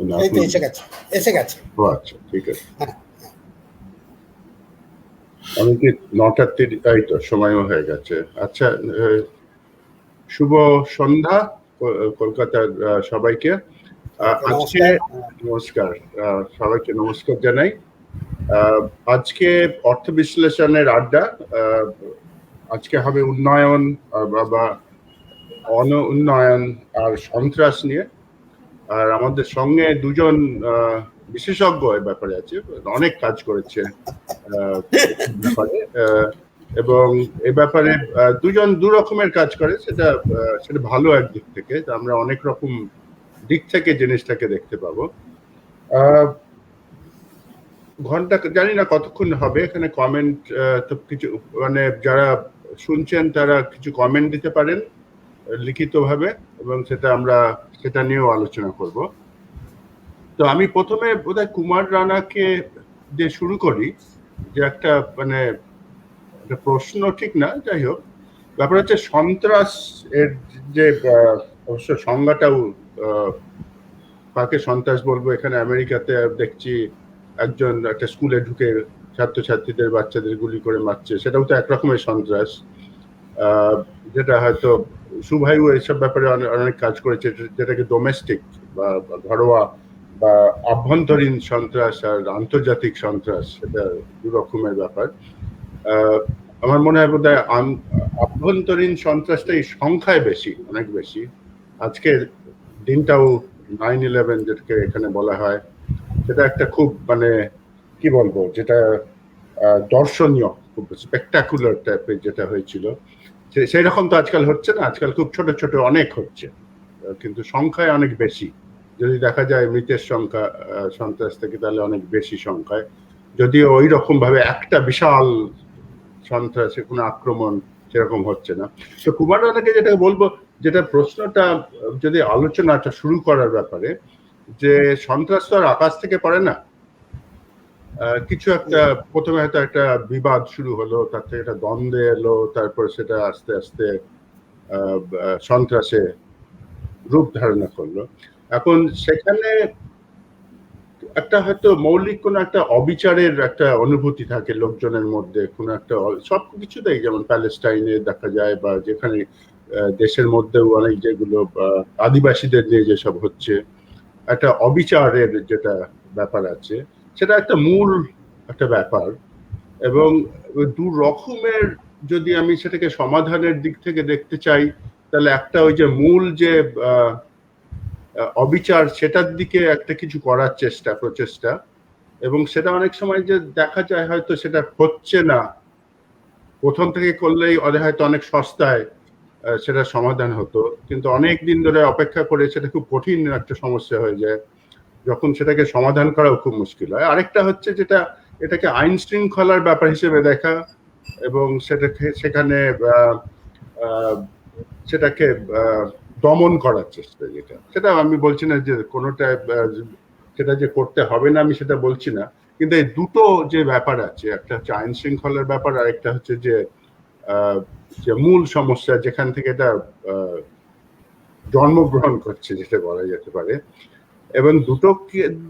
না এই তো আপনি? এসে গেছে। ও আচ্ছা, ঠিক আছে। হ্যাঁ, আমি কি 9টার এই তো সময়ও হয়ে গেছে। আচ্ছা, শুভ সন্ধ্যা কলকাতার সবাইকে। আজকে নমস্কার। নমস্কার, সবাইকে নমস্কার জানাই। আজকে অর্থ বিশ্লেষণের আড্ডা। আজকে হবে উন্নয়ন বা উন্নয়ন আর সন্ত্রাস নিয়ে। আর আমাদের সঙ্গে দুজন বিশেষজ্ঞ এ ব্যাপারে আছে, অনেক কাজ করেছে ব্যাপারে, এবং এ ব্যাপারে দুজন দু রকমের কাজ করে, সেটা ভালো একদিক থেকে। আমরা অনেক রকম দিক থেকে জিনিসটাকে দেখতে পাবো। ঘন্টা জানি না কতক্ষণ হবে এখানে কমেন্ট, তো কিছু মানে যারা শুনছেন তারা কিছু কমেন্ট দিতে পারেন লিখিতভাবে, এবং সেটা নিয়েও আলোচনা করব। তো আমি প্রথমে বোধহয় কুমার রানাকে দিয়ে শুরু করি, যে একটা মানে একটা প্রশ্ন ঠিক না, যাই হোক, ব্যাপার হচ্ছে সন্ত্রাস এর যে অবশ্য সংজ্ঞাটাও, কাকে সন্ত্রাস বলবো, এখানে আমেরিকাতে দেখছি একজন একটা স্কুলে ঢুকে ছাত্রছাত্রীদের বাচ্চাদের গুলি করে মারছে, সেটাও তো একরকমের সন্ত্রাস। যেটা হয়তো সুভাইও এইসব ব্যাপারে অনেক কাজ করেছে, যেটাকে ডোমেস্টিক বা ঘরোয়া বা আভ্যন্তরীণ সন্ত্রাস আর আন্তর্জাতিক সন্ত্রাস, সেটা দু রকমের ব্যাপার। আমার মনে হয় বোধহয় আভ্যন্তরীণ সন্ত্রাসটাই সংখ্যায় বেশি, অনেক বেশি। আজকের দিনটাও 9/11 যেটাকে এখানে বলা হয়, সেটা একটা খুব মানে কি বলবো, যেটা দর্শনীয়, খুব স্পেকটাকুলার টাইপের যেটা হয়েছিল, সেই রকম তো আজকাল হচ্ছে না। আজকাল খুব ছোট ছোট অনেক হচ্ছে, কিন্তু সংখ্যায় অনেক বেশি। যদি দেখা যায় মৃতের সংখ্যা সন্ত্রাস থেকে, তাহলে অনেক বেশি সংখ্যায়, যদিও ওই রকম ভাবে একটা বিশাল সন্ত্রাসে কোনো আক্রমণ সেরকম হচ্ছে না। তো কুমার রানাকে যেটা বলবো, যেটা প্রশ্নটা যদি আলোচনাটা শুরু করার ব্যাপারে, যে সন্ত্রাস তো আর আকাশ থেকে পড়ে না। কিছু একটা প্রথমে হয়তো একটা বিবাদ শুরু হলো, তার থেকে একটা দ্বন্দ্বে এলো, তারপর সেটা আস্তে আস্তে সন্ত্রাসে রূপ ধারণা করলো। এখন সেখানে একটা হয়তো মৌলিক কোনো একটা অবিচারের একটা অনুভূতি থাকে লোকজনের মধ্যে, কোনো একটা সবকিছুতেই, যেমন প্যালেস্টাইনে দেখা যায়, বা যেখানে দেশের মধ্যেও অনেক যেগুলো আদিবাসীদের নিয়ে যেসব হচ্ছে, একটা অবিচারের যেটা ব্যাপার আছে, সেটা একটা মূল একটা ব্যাপার। এবং দু রকমের, যদি আমি সেটাকে সমাধানের দিক থেকে দেখতে চাই, তাহলে একটা ওই যে মূল যে অবিচার, সেটার দিকে একটা কিছু করার প্রচেষ্টা, এবং সেটা অনেক সময় যে দেখা যায় হয়তো সেটা হচ্ছে না, প্রথম থেকে করলেই হয়তো অনেক সস্তায় সেটা সমাধান হতো, কিন্তু অনেক দিন ধরে অপেক্ষা করে সেটা খুব কঠিন একটা সমস্যা হয়ে যায়, যখন সেটাকে সমাধান করাও খুব মুশকিল হয়। আরেকটা হচ্ছে যেটা, এটাকে আইন শৃঙ্খলার ব্যাপার হিসেবে দেখা, এবং সেখানে সেটাকে দমন করার চেষ্টা, সেটা আমি বলছি না যে কোনোটা সেটা যে করতে হবে না, আমি সেটা বলছি না, কিন্তু এই দুটো যে ব্যাপার আছে, একটা হচ্ছে আইন শৃঙ্খলার ব্যাপার, আর একটা হচ্ছে যে মূল সমস্যা যেখান থেকে এটা জন্মগ্রহণ করছে, যেটা বলা যেতে পারে। এবং দুটো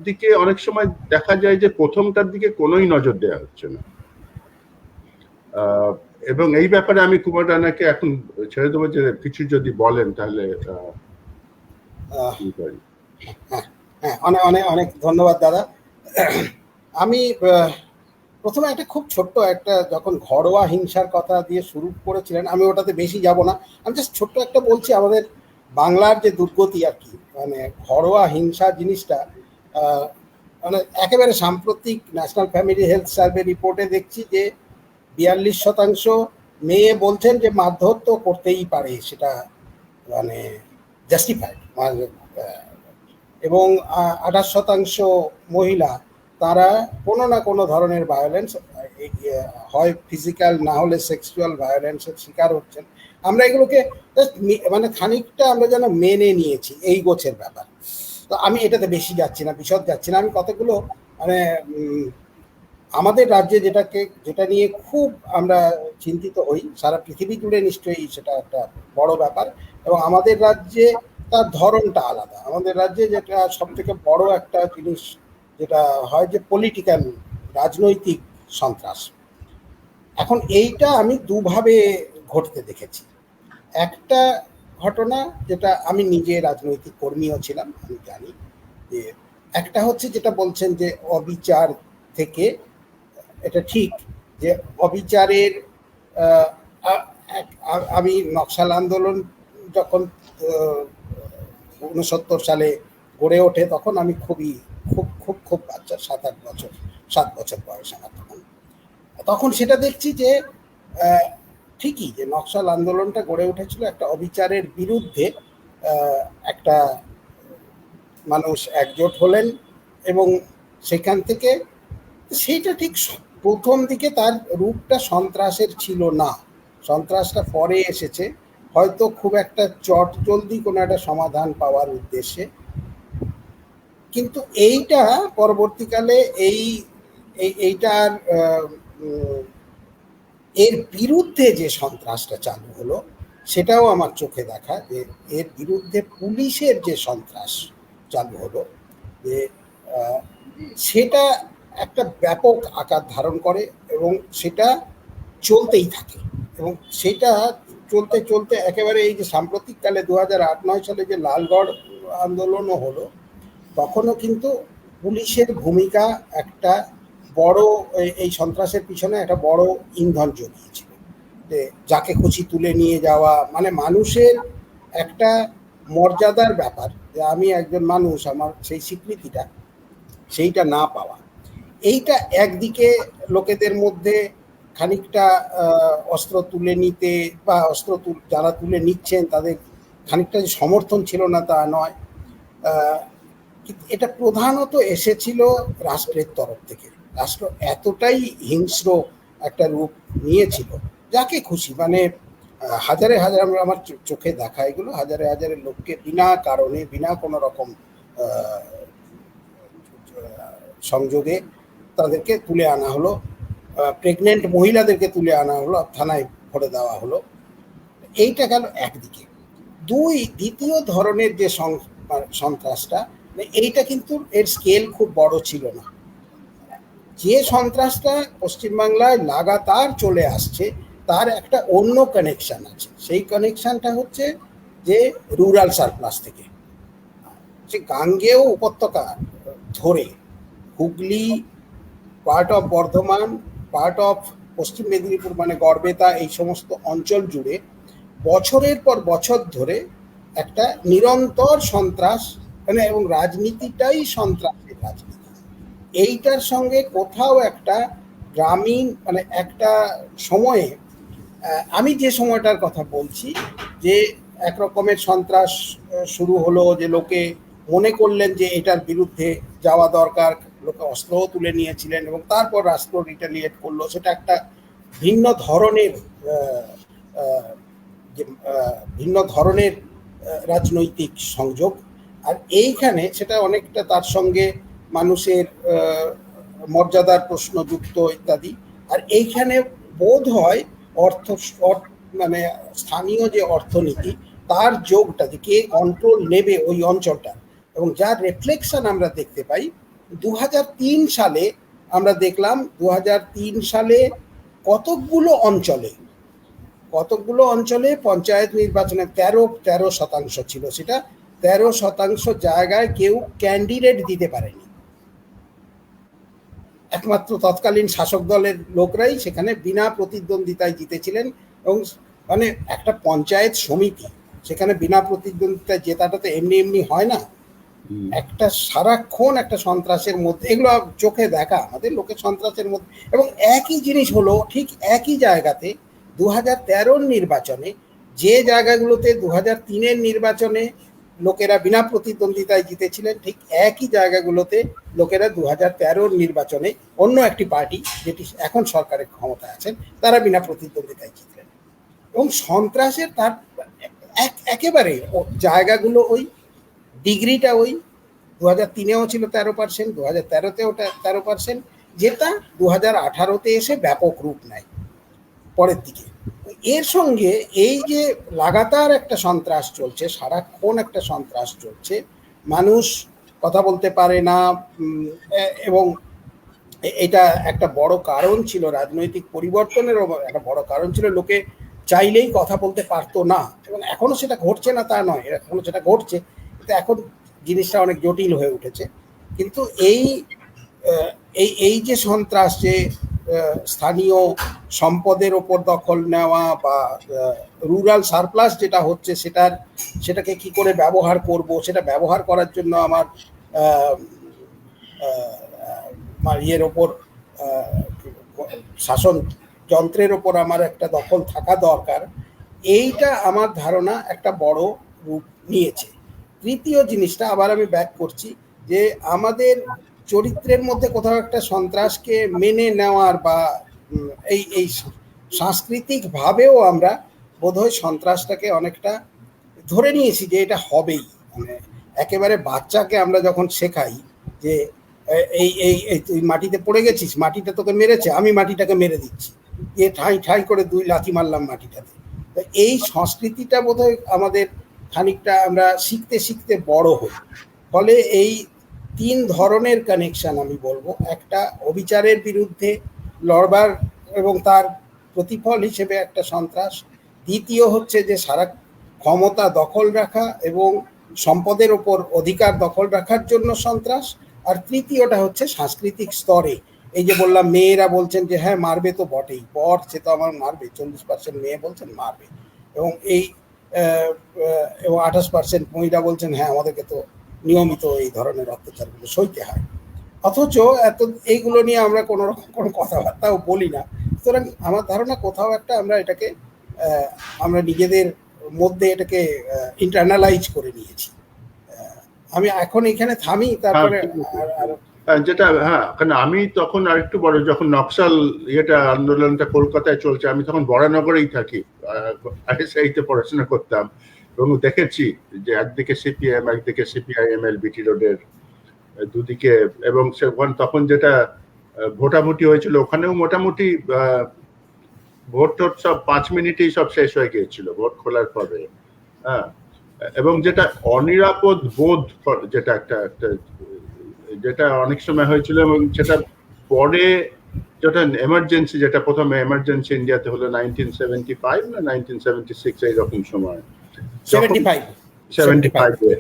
দিকে অনেক সময় দেখা যায় যে প্রথমটার দিকে কোনোই নজর দেওয়া হচ্ছে না। এবং এই ব্যাপারে আমি কুমার রানাকে এখন ছেড়ে দেবো, যে কিছু যদি বলেন তাহলে। হ্যাঁ, অনেক অনেক অনেক ধন্যবাদ দাদা। আমি প্রথমে একটা খুব ছোট্ট একটা, যখন ঘরোয়া হিংসার কথা দিয়ে শুরু করেছিলেন, আমি ওটাতে বেশি যাব না, আমি জাস্ট ছোট্ট একটা বলছি, আমাদের বাংলার যে দুর্গতি আর কি, মানে ঘরোয়া হিংসা জিনিসটা, মানে একেবারে সাম্প্রতিক ন্যাশনাল ফ্যামিলি হেলথ সার্ভে রিপোর্টে দেখছি যে 42% মেয়ে বলছেন যে মারধর তো করতেই পারে, সেটা মানে জাস্টিফাইড, এবং 28% মহিলা, তারা কোনো না কোনো ধরনের ভায়োলেন্স, হয় ফিজিক্যাল না হলে সেক্সুয়াল ভায়োলেন্সের শিকার হচ্ছেন। আমরা এগুলোকে মানে খানিকটা আমরা যেন মেনে নিয়েছি এই গোছের ব্যাপার। তো আমি এটাতে বেশি যাচ্ছি না, বিশদ যাচ্ছি না, আমি কতগুলো মানে আমাদের রাজ্যে যেটা নিয়ে খুব আমরা চিন্তিত হই, সারা পৃথিবী জুড়ে নিশ্চয়ই সেটা একটা বড় ব্যাপার, এবং আমাদের রাজ্যে তার ধরনটা আলাদা। আমাদের রাজ্যে যেটা সব থেকে বড় একটা জিনিস যেটা হয় যে পলিটিক্যাল, রাজনৈতিক সন্ত্রাস। এখন এইটা আমি দুভাবে ঘটতে দেখেছি। একটা ঘটনা যেটা, আমি নিজে রাজনৈতিক কর্মীও ছিলাম, আমি জানি যে একটা হচ্ছে যেটা বলছেন যে অবিচার থেকে, এটা ঠিক যে অবিচারের আমি নকশাল আন্দোলন যখন 69 সালে গড়ে ওঠে তখন আমি খুবই খুব খুব খুব বাচ্চা, 7-8 বছর, 7 বছর বয়স আমার তখন। তখন সেটা দেখছি যে ঠিকই যে নকশাল আন্দোলনটা গড়ে উঠেছিল একটা অবিচারের বিরুদ্ধে। একটা মানুষ একজোট হলেন এবং সেখান থেকে সেইটা ঠিক প্রথম দিকে তার রূপটা সন্ত্রাসের ছিল না, সন্ত্রাসটা পরে এসেছে, হয়তো খুব একটা চটজলদি কোনো একটা সমাধান পাওয়ার উদ্দেশ্যে। কিন্তু এইটা পরবর্তীকালে এইটার এর বিরুদ্ধে যে সন্ত্রাসটা চালু হলো সেটাও আমার চোখে দেখা, যে এর বিরুদ্ধে পুলিশের যে সন্ত্রাস চালু হলো, যে সেটা একটা ব্যাপক আকার ধারণ করে এবং সেটা চলতেই থাকে। এবং সেটা চলতে চলতে একেবারে এই যে সাম্প্রতিককালে 2008-9 সালে যে লালগড় আন্দোলনও হলো, তখনও কিন্তু পুলিশের ভূমিকা একটা বড়, এই সন্ত্রাসের পিছনে একটা বড় ইন্ধন জুগিয়েছিল। যে যাকে খুশি তুলে নিয়ে যাওয়া, মানে মানুষের একটা মর্যাদার ব্যাপার, যে আমি একজন মানুষ, আমার সেই স্বীকৃতিটা সেইটা না পাওয়া, এইটা একদিকে লোকেদের মধ্যে খানিকটা অস্ত্র তুলে নিতে বা যারা তুলে নিচ্ছেন তাদের খানিকটা যে সমর্থন ছিল না তা নয়। এটা প্রধানত এসেছিল রাষ্ট্রের তরফ থেকে। রাষ্ট্র এতটাই হিংস্র একটা রূপ নিয়েছিল, যাকে খুশি, মানে হাজারে হাজার, আমার চোখে দেখা এগুলো, হাজারে হাজারে লোককে বিনা কারণে, বিনা কোনো রকম সংযোগে তাদেরকে তুলে আনা হলো, প্রেগনেন্ট মহিলাদেরকে তুলে আনা হলো, থানায় ভরে দেওয়া হলো। এইটা গেল একদিকে। দ্বিতীয় ধরনের যে সন্ত্রাসটা, এইটা কিন্তু এর স্কেল খুব বড় ছিল না। যে সন্ত্রাসটা পশ্চিমবাংলায় লাগাতার চলে আসছে তার একটা অন্য কানেকশন আছে। সেই কানেকশনটা হচ্ছে যে রুরাল সারপ্লাস থেকে, যে গাঙ্গেয় উপত্যকা ধরে Hooghly, part of Bardhaman, part of পশ্চিম মেদিনীপুর মানে গড়বেতা, এই সমস্ত অঞ্চল জুড়ে বছরের পর বছর ধরে একটা নিরন্তর সন্ত্রাস, মানে এবং রাজনীতিটাই সন্ত্রাসের রাজনীতি। এইটার সঙ্গে কোথাও একটা গ্রামীণ, মানে একটা সময়ে, আমি যে সময়টার কথা বলছি, যে এক রকমের সন্ত্রাস শুরু হলো, যে লোকে মনে করলেন যে এটার বিরুদ্ধে যাওয়া দরকার, লোকে অস্ত্রও তুলে নিয়েছিলেন এবং তারপর রাষ্ট্র রিটালিয়েট করলো। সেটা একটা ভিন্ন ধরনের ভিন্ন ধরনের রাজনৈতিক সংযোগ। আর এইখানে সেটা অনেকটা তার সঙ্গে মানুষের মর্যাদার প্রশ্ন যুক্ত ইত্যাদি। আর এইখানে বোধ হয় মানে স্থানীয় যে অর্থনীতি তার যোগটা, যে কে কন্ট্রোল নেবে ওই অঞ্চলটা, এবং যার রিফ্লেকশন আমরা দেখতে পাই 2003 সালে। আমরা দেখলাম 2003 সালে কতকগুলো অঞ্চলে পঞ্চায়েত নির্বাচনে 13% ছিল, সেটা 13% জায়গায় কেউ ক্যান্ডিডেট দিতে পারেনি। একমাত্র তৎকালীন শাসক দলের লোকরাই সেখানে বিনা প্রতিদ্বন্দ্বিতায় জিতেছিলেন। এবং মানে একটা পঞ্চায়েত সমিতি, সেখানে বিনা প্রতিদ্বন্দ্বিতায় জেতাটা তো এমনি এমনি হয় না। একটা সারাক্ষণ একটা সন্ত্রাসের মধ্যে, এগুলো চোখে দেখা আমাদের লোকের সন্ত্রাসের মধ্যে। এবং একই জিনিস হলো ঠিক একই জায়গাতে 2013 নির্বাচনে, যে জায়গাগুলোতে 2003 নির্বাচনে লোকেরা বিনা প্রতিদ্বন্দ্বিতায় জিতেছিলেন, ঠিক একই জায়গাগুলোতে লোকেরা 2013 নির্বাচনে অন্য একটি পার্টি যেটি এখন সরকারের ক্ষমতায় আছেন তারা বিনা প্রতিদ্বন্দ্বিতায় জিতলেন। এবং সন্ত্রাসের তার একেবারে জায়গাগুলো ওই, ডিগ্রিটা ওই। 2003-এও ছিল 13%, 2013-তেও 13%, যেটা 2018-তে এসে ব্যাপক রূপ নেয় পরের দিকে। এর সঙ্গে এই যে লাগাতার একটা সন্ত্রাস চলছে, সারাক্ষণ একটা সন্ত্রাস চলছে, মানুষ কথা বলতে পারে না, এবং এটা একটা বড় কারণ ছিল, রাজনৈতিক পরিবর্তনেরও একটা বড় কারণ ছিল, লোকে চাইলেই কথা বলতে পারতো না। এবং এখনো সেটা ঘটছে না তা নয়, এখনো সেটা ঘটছে, কিন্তু এখন জিনিসটা অনেক জটিল হয়ে উঠেছে। কিন্তু এই এই এই যে সন্ত্রাস, যে স্থানীয় সম্পদের ওপর দখল নেওয়া বা রুরাল সারপ্লাস যেটা হচ্ছে সেটাকে কি করে ব্যবহার করব, সেটা ব্যবহার করার জন্য আমার ইয়ের ওপর, শাসন যন্ত্রের ওপর আমার একটা দখল থাকা দরকার, এইটা আমার ধারণা একটা বড় রূপ নিয়েছে। তৃতীয় জিনিসটা আবার আমি ব্যাক করছি, যে আমাদের চরিত্রের মধ্যে কোথাও একটা সন্ত্রাসকে মেনে নেওয়ার বা এই সাংস্কৃতিকভাবেও আমরা বোধহয় সন্ত্রাসটাকে অনেকটা ধরে নিয়েছি যে এটা হবেই। মানে একেবারে বাচ্চাকে আমরা যখন শেখাই যে এই এই এই তুই মাটিতে পড়ে গেছিস, মাটিটা তোকে মেরেছে, আমি মাটিটাকে মেরে দিচ্ছি, এ ঠাঁই ঠাঁই করে 2 লাথি মারলাম মাটিটাতে। তো এই সংস্কৃতিটা বোধহয় আমাদের খানিকটা আমরা শিখতে শিখতে বড় হই। ফলে এই 3 ধরনের কানেকশন আমি বলবো, একটা অবিচারের বিরুদ্ধে লড়বার এবং তার প্রতিফল হিসেবে একটা সন্ত্রাস, দ্বিতীয় হচ্ছে যে সারা ক্ষমতা দখল রাখা এবং সম্পদের ওপর অধিকার দখল রাখার জন্য সন্ত্রাস, আর তৃতীয়টা হচ্ছে সাংস্কৃতিক স্তরে। এই যে বললাম, মেয়েরা বলছেন যে হ্যাঁ মারবে তো বটেই, বর সে তো আমার মারবে, 40% মেয়ে বলছেন মারবে, এবং এই এবং 28% মহিলা বলছেন হ্যাঁ আমাদেরকে তো নিয়মিত এই ধরনের অত্যাচারগুলো সইতে হয়। অথচ এত এইগুলো নিয়ে আমরা কোনো রকম কোনো কথাবার্তাও বলি না। সুতরাং আমার ধারণা কোথাও একটা আমরা এটাকে আমরা নিজেদের মধ্যে এটাকে ইন্টারনালাইজ করে নিয়েছি। আমি এখন এখানে থামি, তারপরে যেটা কারণ আমি তখন আরেকটু বড়, যখন নকশাল আন্দোলনটা কলকাতায় চলছে, আমি তখন বরানগরেই থাকি, আইএসআইতে পড়াশোনা করতাম, এবং দেখেছি যে একদিকে সিপিএম, একদিকে সিপিআইএমএল, বিটি রোডের দুদিকে, এবং তখন যেটা ভোটাভুটি হয়েছিল ওখানেও মোটামুটি ভোট টোট সব 5 মিনিটেই সব শেষ হয়ে গিয়েছিল ভোট খোলার পরে। এবং যেটা অনিরাপদ বোধ, যেটা যেটা অনেক সময় হয়েছিল, এবং সেটা পরে যেটা এমার্জেন্সি, যেটা প্রথমে এমার্জেন্সি ইন্ডিয়াতে হলো 1975 না 1976 এইরকম সময়, 75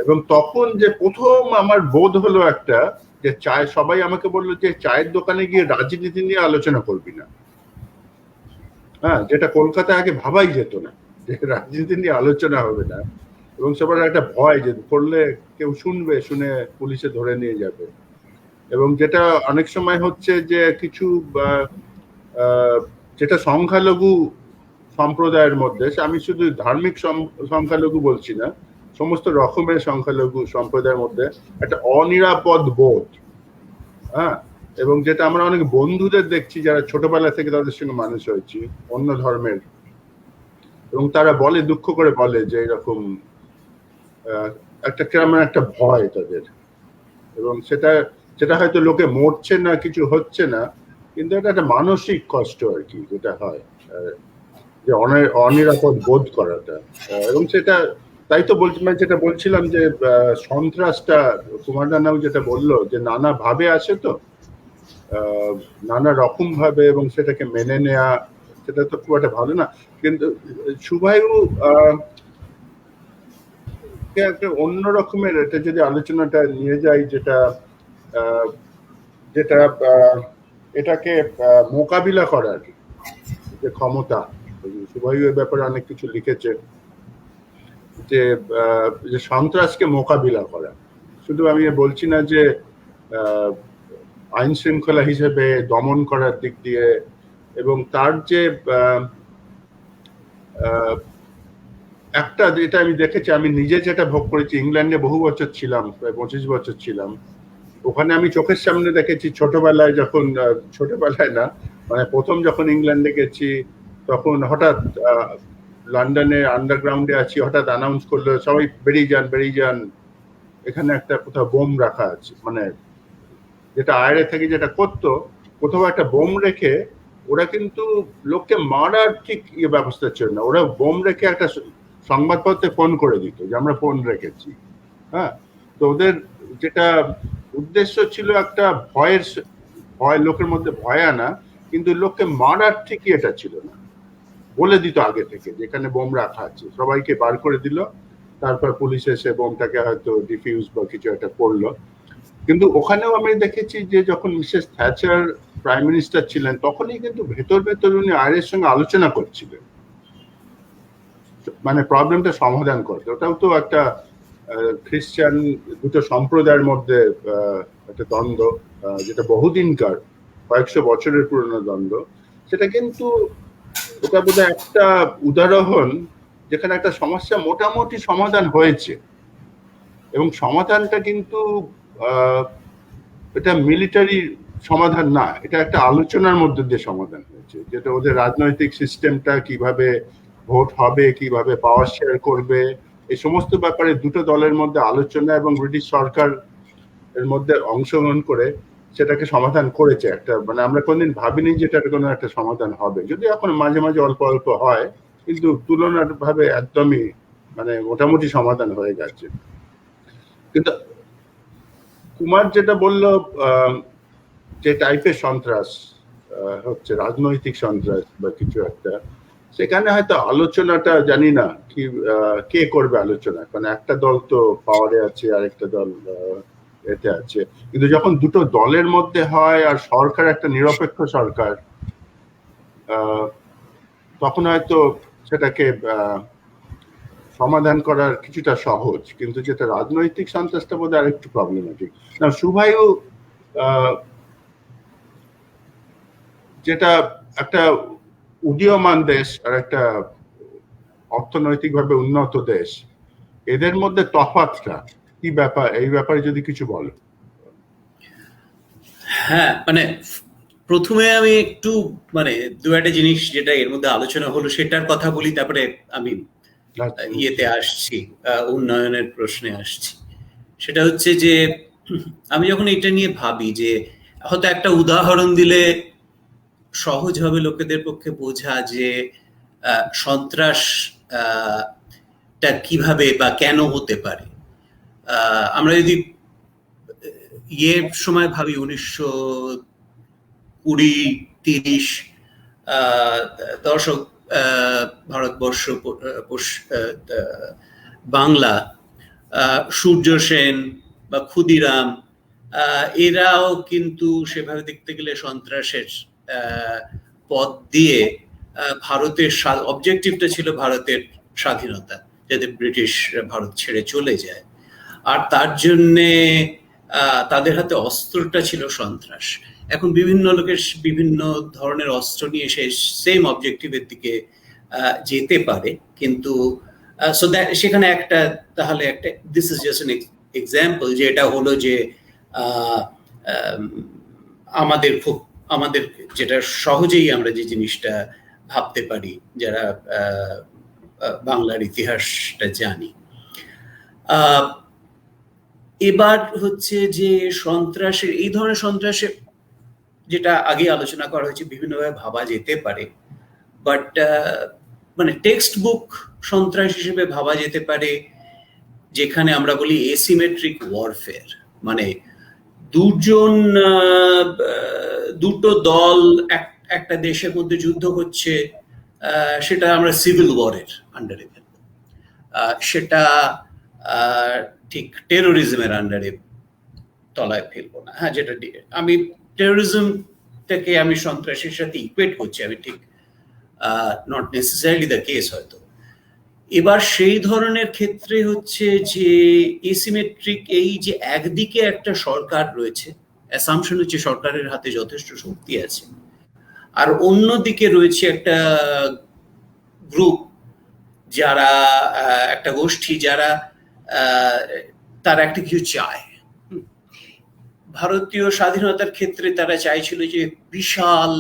এবং তখন যে প্রথম আমার বোধ হলো একটা, যে সবাই আমাকে বললো যে চায়ের দোকানে গিয়ে রাজনীতি নিয়ে আলোচনা করবি না। যেটা কলকাতায় আগে ভাবাই যেত না, যে রাজনীতি নিয়ে আলোচনা হবে না, এবং সবার একটা ভয় যে করলে কেউ শুনবে, শুনে পুলিশে ধরে নিয়ে যাবে। এবং যেটা অনেক সময় হচ্ছে যে কিছু যেটা সংখ্যালঘু সম্প্রদায়ের মধ্যে, আমি শুধু ধার্মিক সংখ্যালঘু বলছি না, সমস্ত রকমের সংখ্যালঘু সম্প্রদায়ের মধ্যে একটা অনিরাপদ বোধ, এবং যেটা আমরা অনেক বন্ধুদের দেখছি যারা ছোটবেলা থেকে তাদের সঙ্গে মানুষ হয়েছি অন্য ধর্মের, এবং তারা বলে, দুঃখ করে বলে যে এরকম একটা কেমন একটা ভয় তাদের, এবং সেটা হয়তো লোকে মরছে না, কিছু হচ্ছে না, কিন্তু এটা একটা মানসিক কষ্ট আর কি, যেটা হয় যে অনিরাপদ বোধ করাটা। এবং সেটা তাই তো যেটা বলছিলাম যে সন্ত্রাসটা, কুমার নানাও যেটা বললো যে নানা ভাবে আসে, তো নানা রকম ভাবে, এবং সেটাকে মেনে নেয়া, সেটা তো খুব একটা ভালো না। কিন্তু শুভায়ু একটা অন্য রকমের, এটা যদি আলোচনাটা নিয়ে যাই, যেটা এটাকে মোকাবিলা করার যে ক্ষমতা, শুভায়ু এর ব্যাপারে অনেক কিছু লিখেছে, যে সন্ত্রাসকে মোকাবিলা করা। শুধু আমি বলছি না যে আইন শৃঙ্খলা হিসেবে দমন করার দিক দিয়ে, এবং তার যে একটা, যেটা আমি দেখেছি, আমি নিজে যেটা ভোগ করেছি, ইংল্যান্ডে বহু বছর ছিলাম, প্রায় 25 বছর ছিলাম, ওখানে আমি চোখের সামনে দেখেছি, ছোটবেলায় না, মানে প্রথম যখন ইংল্যান্ডে গেছি, তখন হঠাৎ লন্ডনে আন্ডারগ্রাউন্ডে আছি, হঠাৎ অ্যানাউন্স করলো সবাই বেরিয়ে যান, এখানে একটা কোথাও বোম রাখা আছে, মানে যেটা আয়রে থেকে যেটা করতো, কোথাও একটা বোম রেখে ওরা কিন্তু লোককে মারার ঠিক ব্যবস্থা ছিল না, ওরা বোম রেখে একটা সংবাদপত্রে ফোন করে দিত যে আমরা ফোন রেখেছি। হ্যাঁ, তো ওদের যেটা উদ্দেশ্য ছিল একটা ভয় লোকের মধ্যে ভয় আনা, কিন্তু লোককে মারার ঠিকই এটা ছিল না। বলে দিত আগে থেকে যেখানে বোম রাখা আছে, সবাইকে বার করে দিল, তারপর পুলিশ এসে বোমটাকে হয়তো ডিফিউজ বা কিছু একটা করলো। কিন্তু ওখানেও আমি দেখেছি যে যখন মিসেস থ্যাচার প্রাইম মিনিস্টার ছিলেন তখনই কিন্তু ভেতর ভেতর উনি আইনের সঙ্গে আলোচনা করছিলেন, মানে প্রবলেমটা সমাধান করতে। ওটাও তো একটা খ্রিস্টান দুটো সম্প্রদায়ের মধ্যে একটা দ্বন্দ্ব, যেটা বহুদিনকার, কয়েকশো বছরের পুরনো দ্বন্দ্ব। সেটা কিন্তু ওটা বোধহয় একটা উদাহরণ যেখানে একটা সমস্যা মোটামুটি সমাধান হয়েছে, এবং সমাধানটা কিন্তু এটা মিলিটারি সমাধান না, এটা একটা আলোচনার মধ্যে দিয়ে সমাধান হয়েছে, যেটা ওদের রাজনৈতিক সিস্টেমটা কিভাবে ভোট হবে, কিভাবে পাওয়ার শেয়ার করবে, এই সমস্ত ব্যাপারে দুটো দলের মধ্যে আলোচনা এবং ব্রিটিশ সরকার এর মধ্যে অংশগ্রহণ করে সেটাকে সমাধান করেছে। একটা মানে আমরা কোনদিন ভাবিনি যে এটা কোনো একটা সমাধান হবে, যদি এখন মাঝে মাঝে অল্প অল্প হয়, কিন্তু তুলনাভাবে একদমই মানে মোটামুটি সমাধান হয়ে গেছে। কিন্তু কুমার যেটা বললো যে টাইপের সন্ত্রাস হচ্ছে রাজনৈতিক সন্ত্রাস বা কিছু একটা, সেখানে হয়তো আলোচনাটা জানি না কি কে করবে আলোচনা, কারণ একটা দল তো পাওয়ারে আছে আর একটা দল এতে আছে। কিন্তু যখন দুটো দলের মধ্যে হয় আর সরকার একটা নিরপেক্ষ সরকার, তখন হয়তো সেটাকে সমাধান করার কিছুটা সহজ। কিন্তু যেটা রাজনৈতিক সন্ত্রাসটা বোধহয় আরেকটু প্রবলেমেটিক। না, শুভায়ু যেটা একটা উদীয়মান দেশ আর একটা অর্থনৈতিকভাবে উন্নত দেশ, এদের মধ্যে তফাৎটা কি ব্যাপার, এই ব্যাপারে যদি কিছু বলো। হ্যাঁ, মানে প্রথমে আমি একটু মানে দু একটা জিনিস যেটা এর মধ্যে আলোচনা হলো সেটার কথা বলি, তারপরে আমি ইয়েতে আসছি, উন্নয়নের প্রশ্নে আসছি। সেটা হচ্ছে যে আমি যখন এটা নিয়ে ভাবি যে হয়তো একটা উদাহরণ দিলে সহজ হবে লোকেদের পক্ষে বোঝা যে সন্ত্রাস টা কিভাবে বা কেন হতে পারে। আমরা যদি ইয়ের সময় ভাবি 1920-30 দশক, ভারতবর্ষ, বাংলা, সূর্য সেন বা ক্ষুদিরাম, এরাও কিন্তু সেভাবে দেখতে গেলে সন্ত্রাসের পথ দিয়ে ভারতের অবজেক্টিভটা ছিল ভারতের স্বাধীনতা, যাতে ব্রিটিশ ভারত ছেড়ে চলে যায়, আর তার জন্যে তাদের হাতে অস্ত্রটা ছিল সন্ত্রাস। এখন বিভিন্ন লোকের বিভিন্ন ধরনের অস্ত্র নিয়ে সেই সেম অবজেক্টিভের দিকে যেতে পারে, কিন্তু সেখানে একটা তাহলে একটা this is just an example, যে এটা হলো যে আমাদের যেটা সহজেই আমরা যে জিনিসটা ভাবতে পারি যারা বাংলার ইতিহাসটা জানি। এবার হচ্ছে যে সন্ত্রাসের, এই ধরনের সন্ত্রাসের যেটা আগে আলোচনা করা হয়েছে বিভিন্নভাবে ভাবা যেতে পারে, বাট মানে টেক্সট বুক সন্ত্রাস হিসেবে ভাবা যেতে পারে যেখানে আমরা বলি এসিমেট্রিক ওয়ারফেয়ার, মানে দুটো দল একটা দেশের মধ্যে যুদ্ধ করছে, সেটা আমরা সিভিল ওয়ারের আন্ডারে ফেলব, সেটা ঠিক টেরোরিজমের আন্ডারে তলায় ফেলবো না। হ্যাঁ, যেটা আমি টেরোরিজমটাকে আমি সন্ত্রাসের সাথে ইকুয়েট করছি, আমি ঠিক নট নেসেসারিলি দ্য কেস হয়তো। এবার সেই ধরনের ক্ষেত্রে হচ্ছে যে এসিমেট্রিক, এই যে একদিকে একটা সরকার রয়েছে, অ্যাসাম্পশন হচ্ছে সরকারের হাতে যথেষ্ট শক্তি আছে, আর অন্যদিকে রয়েছে একটা গ্রুপ, যারা একটা গোষ্ঠী, যারা তারা একটা কিছু চায়। ভারতীয় স্বাধীনতার ক্ষেত্রে তারা চাইছিল যে বিশাল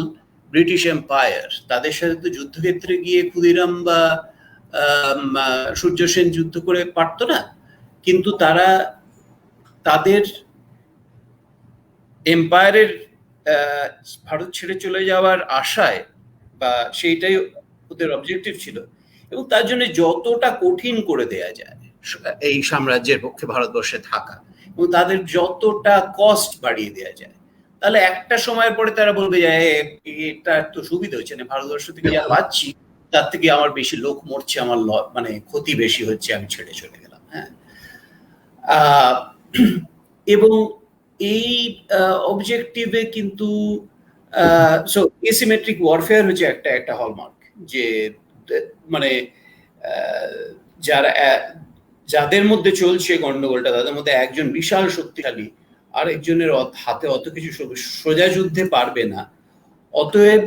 ব্রিটিশ এম্পায়ার, তাদের সাথে তো যুদ্ধক্ষেত্রে গিয়ে ক্ষুদিরাম বা সূর্য সেন যুদ্ধ করে পারতো না, কিন্তু তারা তাদের এম্পায়ারের ভারত ছেড়ে চলে যাওয়ার আশায়, বা সেইটাই ওদের অবজেক্টিভ ছিল, এবং তার জন্য যতটা কঠিন করে দেয়া যায় এই সাম্রাজ্যের পক্ষে ভারতবর্ষে থাকা, এবং তাদের যতটা কস্ট বাড়িয়ে দেওয়া যায়, তাহলে একটা সময়ের পরে তারা বলবে যে এটা তো সুবিধা হচ্ছে না, ভারতবর্ষ থেকে যা পাচ্ছি তার থেকে আমার বেশি লোক মরছে, আমার মানে ক্ষতি বেশি হচ্ছে, আমি ছেড়ে চলে গেলাম। হ্যাঁ, এবং এই অবজেক্টিভে কিন্তু সো এসিমেট্রিক ওয়ারফেয়ার হচ্ছে একটা হলমার্ক, যে মানে যাদের মধ্যে চলছে গন্ডগোলটা, তাদের মধ্যে একজন বিশাল শক্তিশালী, আর একজনের হাতে অত কিছু সোজা যুদ্ধে পারবে না, অতএব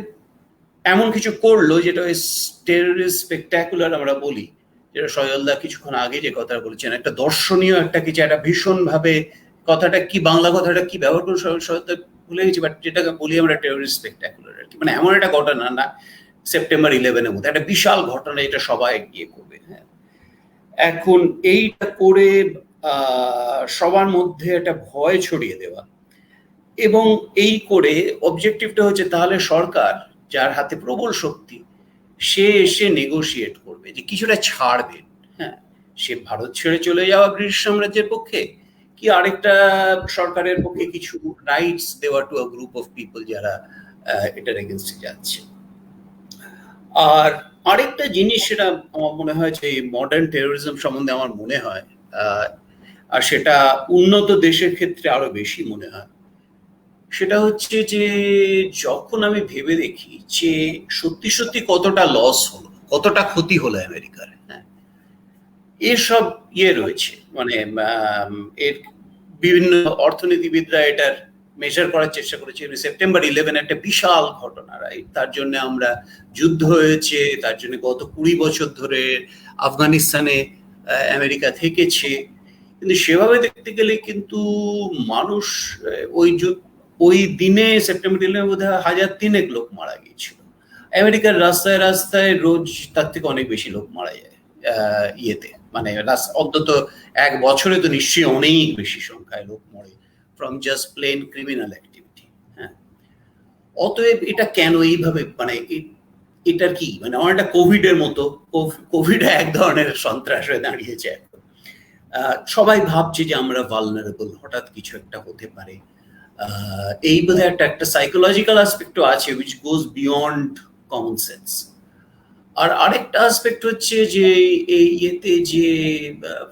এমন কিছু করলো যেটা টেররিস্ট স্পেকটাকুলার আমরা বলি, যেটা সজলদা কিছুক্ষণ আগে যে কথা বলেছেন, একটা দর্শনীয় একটা কিছু, একটা ভীষণ ভাবে, কথাটা কি বাংলা কথাটা কি ব্যবহার করে সজলদা ভুলে গেছি, বাট যেটাকে বলি আমরা টেররিস্ট স্পেকটাকুলার আর কি, মানে এমন একটা ঘটনা না সেপ্টেম্বর 11-এর মধ্যে একটা বিশাল ঘটনা, এটা সবাই গিয়ে করবে। হ্যাঁ, এখন এইটা করে সবার মধ্যে একটা ভয় ছড়িয়ে দেওয়া, এবং এই করে অবজেক্টিভটা হচ্ছে তাহলে সরকার, যার হাতে প্রবল শক্তি, সে এসে নেগোশিয়েট করবে, যে কিছুটা ছাড়বে। হ্যাঁ, সে ভারত ছেড়ে চলে যাওয়া ব্রিটিশ সাম্রাজ্যের পক্ষে, কি আরেকটা সরকারের পক্ষে কিছু রাইটস দেওয়া to a group of people যারা এটার এগেনস্টে যাচ্ছে। আর আরেকটা জিনিস, সেটা আমার মনে হয় যে মডার্ন টেরোরিজম সম্বন্ধে আমার মনে হয়, আর সেটা উন্নত দেশের ক্ষেত্রে আরো বেশি মনে হয়, সেটা হচ্ছে যে যখন আমি ভেবে দেখি যে সত্যি সত্যি কতটা লস হলো, কতটা ক্ষতি হলো আমেরিকার, হ্যাঁ, এসব রয়েছে, মানে এর বিভিন্ন অর্থনীতিবিদরা এটার মেজার করার চেষ্টা করেছে। সেপ্টেম্বর 11 একটা বিশাল ঘটনা, রাইট? তার জন্য আমরা যুদ্ধ হয়েছে, তার জন্য গত 20 বছর ধরে আফগানিস্তানে আমেরিকা থেকেছে, কিন্তু সেভাবে দেখতে গেলে কিন্তু মানুষ ওই দিনে সেপ্টেম্বর 11 বোধহয় 1003 লোক মারা গিয়েছিল। আমেরিকার রাস্তায় রাস্তায় রোজ তার থেকে অনেক বেশি লোক মারা যায় মানে অন্তত এক বছরে তো নিশ্চয়ই অনেক বেশি সংখ্যায় লোক মরে from just plain criminal activity. হ্যাঁ, অতএব এটা কেন এইভাবে, মানে এটার কি, মানে অনেকটা কোভিড এর মতো, কোভিড এক ধরনের সন্ত্রাস হয়ে দাঁড়িয়েছে এখন। সবাই ভাবছে যে আমরা ভালনারেবল, হঠাৎ কিছু একটা হতে পারে, এই বোধহয় একটা সাইকোলজিক্যাল অ্যাসপেক্টও আছে which goes beyond common sense। আর আরেকটা অ্যাসপেক্ট হচ্ছে যে এই যে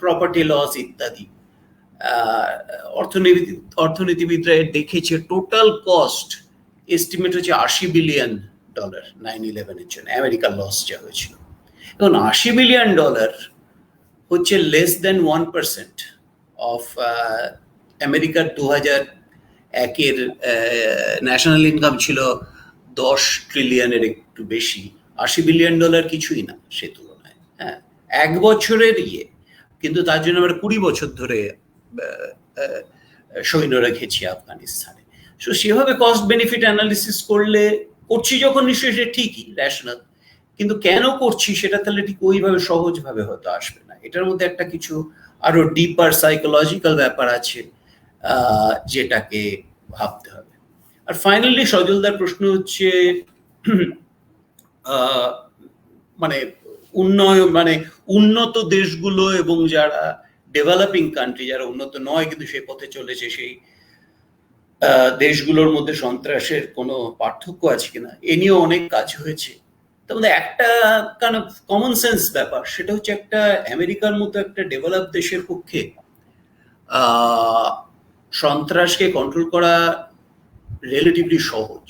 প্রপার্টি লস ইত্যাদি, অর্থনীতিবিদরা দেখেছে টোটাল কস্ট এস্টিমেট হচ্ছে $80 বিলিয়ন 9/11-এর জন্য আমেরিকার লস যা হয়েছিল। এখন $80 বিলিয়ন হচ্ছে লেস দেন 1% অফ আমেরিকার 2001-এর ন্যাশনাল ইনকাম ছিল $10 ট্রিলিয়নের একটু বেশি। $80 বিলিয়ন কিছুই না সে তুলনায়। হ্যাঁ, এক বছরের কিন্তু তার জন্য আমরা 20 বছর ধরে সৈন্য রেখেছি আফগানিস্তানে। সো সেভাবে কস্ট বেনিফিট অ্যানালিসিস করছি যখন, নিশ্চয়ই সেটা ঠিকই, রেশনাল, কিন্তু কেন করছি সেটা তাহলে ঠিক ওইভাবে সহজভাবে হয়তো আসবে না। এটার মধ্যে একটা কিছু আরো ডিপার সাইকোলজিক্যাল ব্যাপার আছে যেটাকে ভাবতে হবে। আর ফাইনালি সজলদার প্রশ্ন হচ্ছে মানে উন্নত দেশগুলো এবং যারা ডেভেলপিং কান্ট্রি, যারা উন্নত নয় কিন্তু সেই পথে চলেছে, সেই দেশগুলোর মধ্যে সন্ত্রাসের কোনো পার্থক্য আছে কিনা, এ নিয়েও অনেক কাজ হয়েছে। তার মধ্যে একটা কাইন্ড অফ কমন সেন্স ব্যাপার, সেটা হচ্ছে একটা আমেরিকার মতো একটা ডেভেলপ দেশের পক্ষে সন্ত্রাসকে কন্ট্রোল করা রিলেটিভলি সহজ,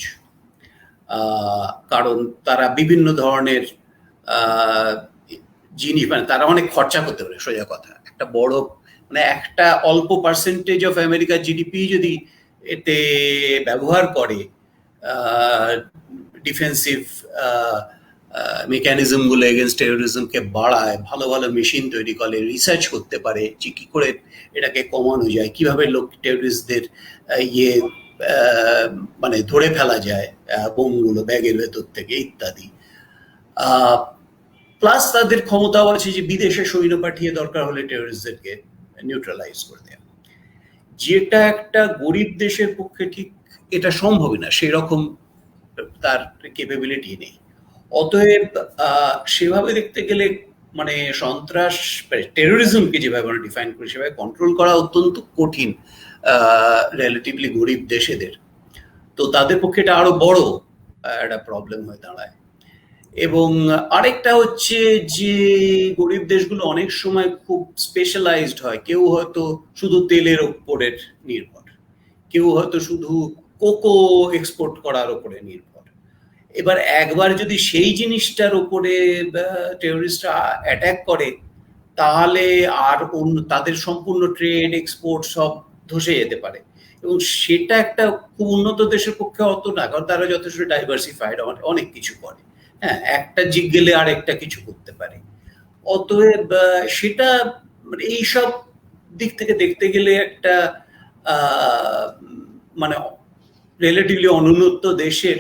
কারণ তারা বিভিন্ন ধরনের জিনিস, মানে তারা অনেক খরচা করতে পারে। সোজা কথা, একটা বড়, মানে একটা অল্প পার্সেন্টেজ অফ আমেরিকার জিডিপি যদি এতে ব্যবহার করে, ডিফেন্সিভ মেকানিজম গুলো এগেনস্ট টেরোরিজমকে বাড়ায়, ভালো ভালো মেশিন তৈরি করে, রিসার্চ করতে পারে যে কি করে এটাকে কমানো যায়, কিভাবে লোক টেরোরিস্টদের মানে ধরে ফেলা যায় বোমগুলো ব্যাগের ভেতর থেকে ইত্যাদি। প্লাস তাদের ক্ষমতাও আছে যে বিদেশে সৈন্য পাঠিয়ে দরকার হলে টেরোরিস্টদেরকে নিউট্রালাইজ করে দেওয়া। যেটা একটা গরিব দেশের পক্ষে ঠিক এটা সম্ভবই না, সেরকম তার ক্যাপাবিলিটি নেই। অতএব সেভাবে দেখতে গেলে মানে সন্ত্রাস, টেরোরিজমকে যেভাবে আমরা ডিফাইন করি সেভাবে কন্ট্রোল করা অত্যন্ত কঠিন রিলেটিভলি গরিব দেশেদের। তো তাদের পক্ষে এটা আরো বড় একটা প্রবলেম হয়ে দাঁড়ায়। এবং আরেকটা হচ্ছে যে গরিব দেশগুলো অনেক সময় খুব স্পেশালাইজড হয়। কেউ হয়তো শুধু তেলের উপরে নির্ভর, কেউ হয়তো শুধু কোকো এক্সপোর্ট করার উপরে নির্ভর। এবার একবার যদি সেই জিনিসটার উপরে টেরোরিস্টরা অ্যাটাক করে তাহলে আর অন্য তাদের সম্পূর্ণ ট্রেড এক্সপোর্ট সব ধসে যেতে পারে। এবং সেটা একটা খুব উন্নত দেশের পক্ষে অত না, কারণ তারা যথেষ্ট ডাইভার্সিফাইড, অনেক কিছু করে। হ্যাঁ, একটা জিগ গেলে আর একটা কিছু করতে পারে। অতএব সেটা মানে এইসব দিক থেকে দেখতে গেলে একটা মানে রিলেটিভলি অনুন্নত দেশের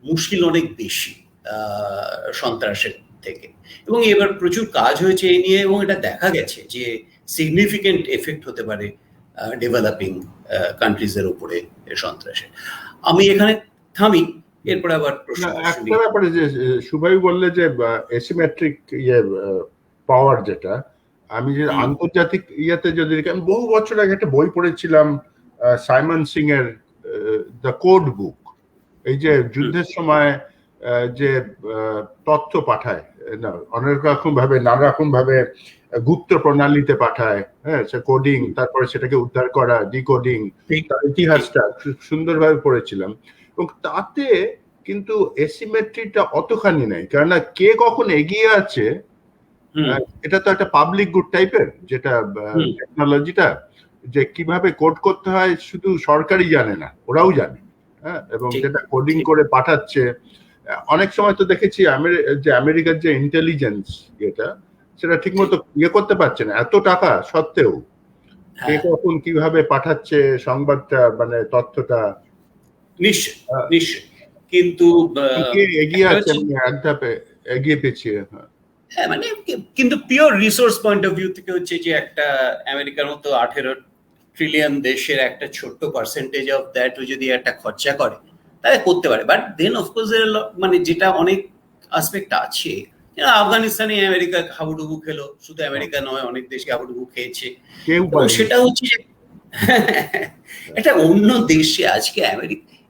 মুশকিল অনেক বেশি সন্ত্রাসের থেকে। এবং এবার প্রচুর কাজ হয়েছে এই নিয়ে, এবং এটা দেখা গেছে যে সিগনিফিকেন্ট এফেক্ট হতে পারে ডেভেলপিং কান্ট্রিজের উপরে সন্ত্রাসের। আমি এখানে থামি, এরপরে আবার একটা ব্যাপারে যে সুভাই বললে যে এসিমেট্রিক পাওয়ার, যেটা আমি যে আন্তর্জাতিক ইয়াতে যদি আমি বহু বছর আগে একটা বই পড়েছিলাম সাইমন সিং এর দ্য কোড বুক। এই যে যুদ্ধের সময় যে তথ্য পাঠায় অনেক রকম ভাবে, নানা রকম ভাবে গুপ্ত প্রণালীতে পাঠায়, হ্যাঁ, সে কোডিং, তারপরে সেটাকে উদ্ধার করা, ডিকোডিং, তার ইতিহাসটা সুন্দরভাবে পড়েছিলাম। এবং তাতে কিন্তু এসিমেট্রিটা অতখানি নাই, কেননা কে কখন এগিয়ে আছে এটা তো একটা পাবলিক গুড টাইপের, যেটা টেকনোলজিটা যে কিভাবে কোড করতে হয় শুধু সরকারই জানে না, ওরাও জানে। হ্যাঁ, এবং যেটা কোডিং করে পাঠাচ্ছে, অনেক সময় তো দেখেছি যে আমেরিকার যে ইন্টেলিজেন্স এটা, সেটা ঠিক মতো ইয়ে করতে পারছে না, এত টাকা সত্ত্বেও কে কখন কিভাবে পাঠাচ্ছে সংবাদটা, মানে তথ্যটা। নিশ্চয় নিশ্চয়, কিন্তু এগিয়ে আছে, এক ধাপে এগিয়ে পেছিয়ে। হ্যাঁ, মানে কিন্তু pure resource point of view থেকে হচ্ছে যে একটা আমেরিকার মতো 18 ট্রিলিয়ন দেশের একটা ছোট্ট পার্সেন্টেজ অফ দ্যাট যদি একটা খরচা করে তাহলে করতে পারে। বাট দেন অফকোর্স মানে যেটা অনেক আসপেক্ট আছে, আফগানিস্তানে আমেরিকা হাবুডুবু খেলো, শুধু আমেরিকা নয় অনেক দেশে হাবুডুবু খেয়েছে। সেটা হচ্ছে একটা অন্য দেশে আজকে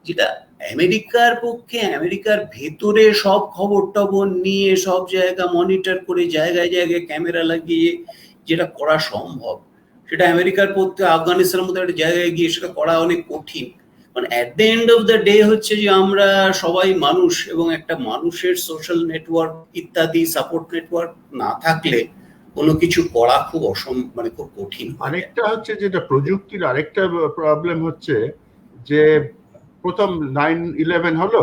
যেটা আমেরিকার পক্ষে আমেরিকার ভেতরে সব খবর টবর নিয়ে সব জায়গা মনিটর করে জায়গায় জায়গায় ক্যামেরা লাগিয়ে যেটা করা সম্ভব, সেটা আমেরিকার পক্ষে আফগানিস্তানের মতো একটা জায়গায় গিয়ে সেটা করা অনেক কঠিন। মানে at the end of the day হচ্ছে যে আমরা সবাই মানুষ, এবং একটা মানুষের সোশ্যাল নেটওয়ার্ক ইত্যাদি সাপোর্ট নেটওয়ার্ক না থাকলে কোনো কিছু করা খুব মানে খুব কঠিন। আরেকটা হচ্ছে যেটা প্রযুক্তির আরেকটা প্রবলেম হচ্ছে যে প্রথম 9/11 হলো,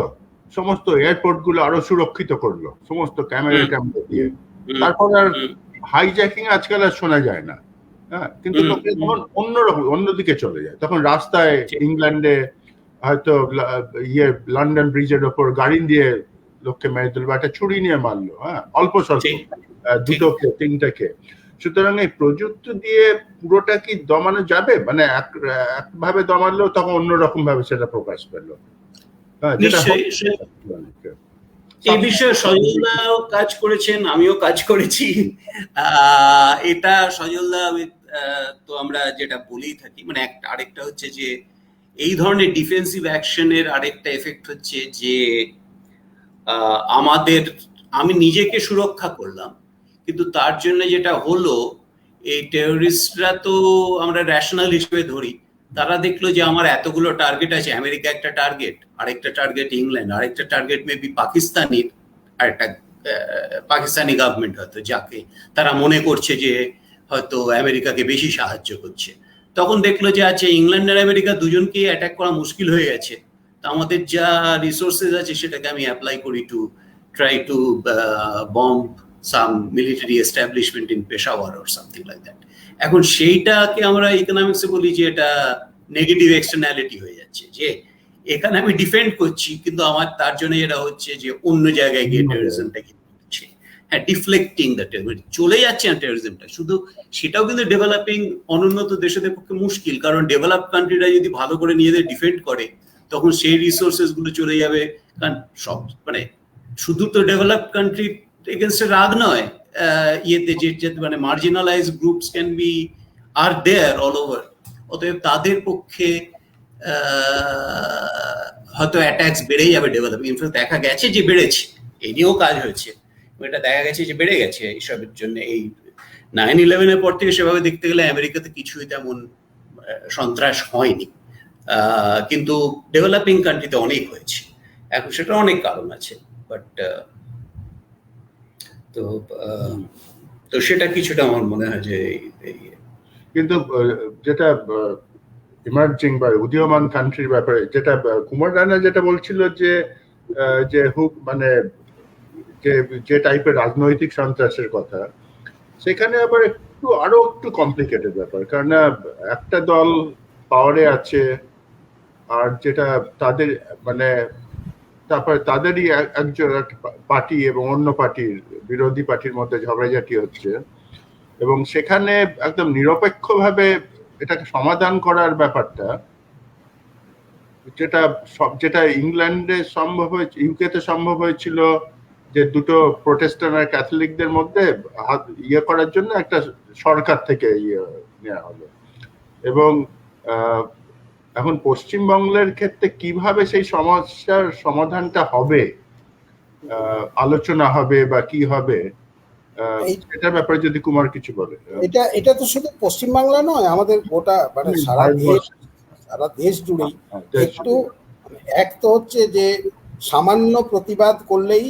সমস্ত এয়ারপোর্ট গুলো আরো সুরক্ষিত করলো সমস্ত ক্যামেরা দিয়ে, তারপর আর হাইজ্যাকিং আজকাল আর শোনা যায় না। হ্যাঁ, কিন্তু তখন অন্যরকম অন্যদিকে চলে যায়। তখন রাস্তায় ইংল্যান্ডে হয়তো লন্ডন ব্রিজের ওপর গাড়ি দিয়ে লোককে মেরে দিল, বা একটা ছুরি নিয়ে মারলো, হ্যাঁ, অল্প স্বল্প, দুটোকে তিনটাকে। সুতরাং এই প্রযুক্তি দিয়ে পুরোটা কি দমানো যাবে? মানে একভাবে দমালেও তখন অন্যরকম ভাবে সেটা প্রকাশ পেল। এই বিষয়ে সজলদাও কাজ করেছেন, আমিও কাজ করেছি। এটা সজলদা তো আমরা যেটা বলেই থাকি, মানে আরেকটা হচ্ছে যে এই ধরনের ডিফেন্সিভ অ্যাকশনের আরেকটা এফেক্ট হচ্ছে যে আমি নিজেকে সুরক্ষা করলাম, কিন্তু তার জন্য যেটা হলো, এই টেরোরিস্টরা তো আমরা ন্যাশনাল হিসেবে ধরি, তারা দেখলো যে আমার এতগুলো টার্গেট আছে, আমেরিকা একটা টার্গেট, আরেকটা টার্গেট ইংল্যান্ড, আরেকটা টার্গেট মেবি পাকিস্তানি, আরেকটা পাকিস্তানি গভর্নমেন্ট হয়তো, যাকে তারা মনে করছে যে হয়তো আমেরিকাকে বেশি সাহায্য করছে। তখন দেখলো যে আচ্ছা, ইংল্যান্ড আর আমেরিকা দুজনকে অ্যাটাক করা মুশকিল হয়ে গেছে, তো আমাদের যা রিসোর্সেস আছে সেটাকে আমি অ্যাপ্লাই করি to try to bomb some military establishment in Peshawar or something like that. এখন সেইটাকে আমরা ইকোনমিক্সে বলি যে এটা নেগেটিভ এক্সটার্নালিটি হয়ে যাচ্ছে, যে এখানে আমি ডিফেন্ড করছি কিন্তু আমার তার জন্য এটা হচ্ছে যে অন্য জায়গায় গিয়ে টেররিজমটাকে হচ্ছে, হ্যাঁ, ডিফ্লেক্টিং দ্য টেরোরিজম, চলে যাচ্ছে না টেরোরিজমটা, শুধু সেটাও কিন্তু ডেভেলপিং অনুন্নত দেশেদের পক্ষে মুশকিল, কারণ ডেভেলপ কান্ট্রিরা যদি ভালো করে নিজেদের ডিফেন্ড করে তখন সেই রিসোর্সেস গুলো চলে যাবে। কারণ সব মানে শুধু তো ডেভেলপ কান্ট্রি এগেনস্টে রাগ নয়, ইয়েতে যে মানে marginalize groups can be are there all over, অতএব তাদের পক্ষে হয়তো অ্যাটাকস বেড়েই যাবে ডেভেলপ। ইনফ্যাক্ট দেখা গেছে যে বেড়েছে, এই নিয়েও কাজ হয়েছে, এটা দেখা গেছে যে বেড়ে গেছে এইসবের জন্য। এই 9/11-এর পর থেকে সেভাবে দেখতে গেলে আমেরিকাতে কিছুই তেমন সন্ত্রাস হয়নি, কিন্তু ডেভেলপিং কান্ট্রিতে অনেক হয়েছে। এখন সেটা অনেক কারণ আছে, বাট তো সেটা কিছুটা আমার মনে হয় যে কিন্তু যেটা ইমার্জিং বা উদীয়মান কান্ট্রির ব্যাপারে যেটা কুমার রানা যেটা বলছিল যে যে মানে যে টাইপের রাজনৈতিক সন্ত্রাসের কথা, সেখানে আবার আরো একটু কমপ্লিকেটেড ব্যাপার, কারণ একটা দল পাওয়ারে আছে আর যেটা তাদের মানে তারপর তাদেরই একজন পার্টি এবং অন্য পার্টির বিরোধী পার্টির মধ্যে ঝগড়াঝাটি হচ্ছে, এবং সেখানে একদম নিরপেক্ষভাবে এটাকে সমাধান করার ব্যাপারটা, যেটা ইংল্যান্ডে সম্ভব হয়েছে, ইউকেতে সম্ভব হয়েছিল, যে দুটো প্রোটেস্ট্যান্ট আর ক্যাথলিকদের মধ্যে ইয়ে করার জন্য একটা সরকার থেকে ইয়ে নেওয়া হলো। এবং এখন পশ্চিমবঙ্গের ক্ষেত্রে কিভাবে সেই সমস্যার সমাধানটা হবে, আলোচনা হবে বা কি হবে, এটার ব্যাপারে যদি কুমার কিছু বলে। এটা তো শুধু পশ্চিমবাংলা নয়, আমাদের গোটা মানে সারা দেশ জুড়েই একটু এক তো হচ্ছে যে সামান্য প্রতিবাদ করলেই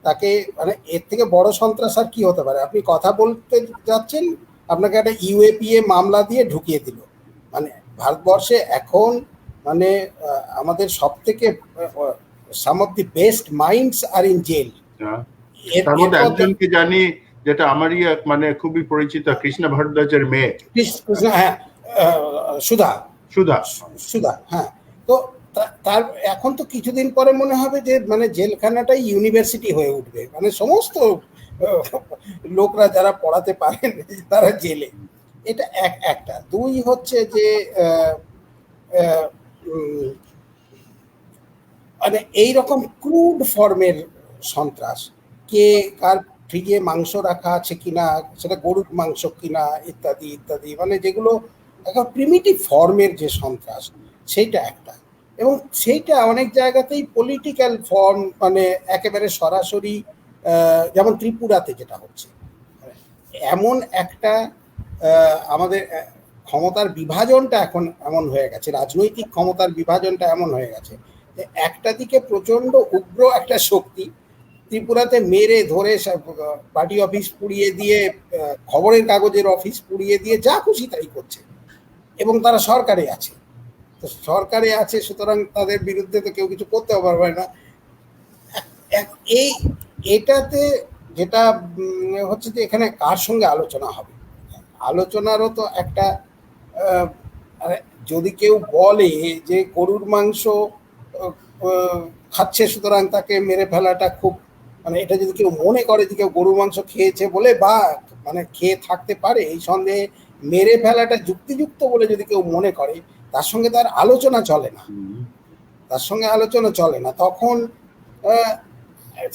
তাকে মানে এর থেকে বড় সন্ত্রাস আর কি হতে পারে। আপনি কথা বলতে যাচ্ছেন, আপনাকে একটা ইউএপিএ মামলা দিয়ে ঢুকিয়ে দিল। মানে ভারতবর্ষে এখন মানে আমাদের সব থেকে some of the best minds আর ইন জেল। তার মধ্যে একজনকে জানি, যেটা আমারই মানে খুবই পরিচিত, কৃষ্ণা ভট্টাচার্যের মেয়ে, হ্যাঁ, সুধা। হ্যাঁ, তো তার এখন তো কিছুদিন পরে মনে হবে যে মানে জেলখানাটাই ইউনিভার্সিটি হয়ে উঠবে, মানে সমস্ত লোকরা যারা পড়াতে পারেন তারা জেলে। এটা একটা। দুই হচ্ছে যে মানে এইরকম ক্রুড ফর্মের সন্ত্রাস, কে কার ফ্রিজে মাংস রাখা আছে কিনা, সেটা গরুর মাংস কিনা, ইত্যাদি ইত্যাদি, মানে যেগুলো একটা প্রিমিটিভ ফর্মের যে সন্ত্রাস, সেইটা একটা। এবং সেইটা অনেক জায়গাতেই পলিটিক্যাল ফর্ম, মানে একেবারে সরাসরি, যেমন ত্রিপুরাতে যেটা হচ্ছে, এমন একটা আমাদের ক্ষমতার বিভাজনটা এখন এমন হয়ে গেছে, রাজনৈতিক ক্ষমতার বিভাজনটা এমন হয়ে গেছে যে একটা দিকে প্রচণ্ড উগ্র একটা শক্তি ত্রিপুরাতে মেরে ধরে পার্টি অফিস পুড়িয়ে দিয়ে, খবরের কাগজের অফিস পুড়িয়ে দিয়ে যা খুশি তাই করছে, এবং তারা সরকারে আছে। তো সরকারে আছে, সুতরাং তাদের বিরুদ্ধে তো কেউ কিছু করতে পারবে না। এটাতে যেটা হচ্ছে যে এখানে কার সঙ্গে আলোচনা হবে, আলোচনারও তো একটা, যদি কেউ বলে যে গরুর মাংস খাচ্ছে সুতরাং তাকে মেরে ফেলাটা খুব, মানে এটা যদি কেউ মনে করে যে কেউ গরুর মাংস খেয়েছে বলে বা মানে খেয়ে থাকতে পারে এই সন্দেহে মেরে ফেলাটা যুক্তিযুক্ত বলে যদি কেউ মনে করে, তার সঙ্গে তার আলোচনা চলে না, তখন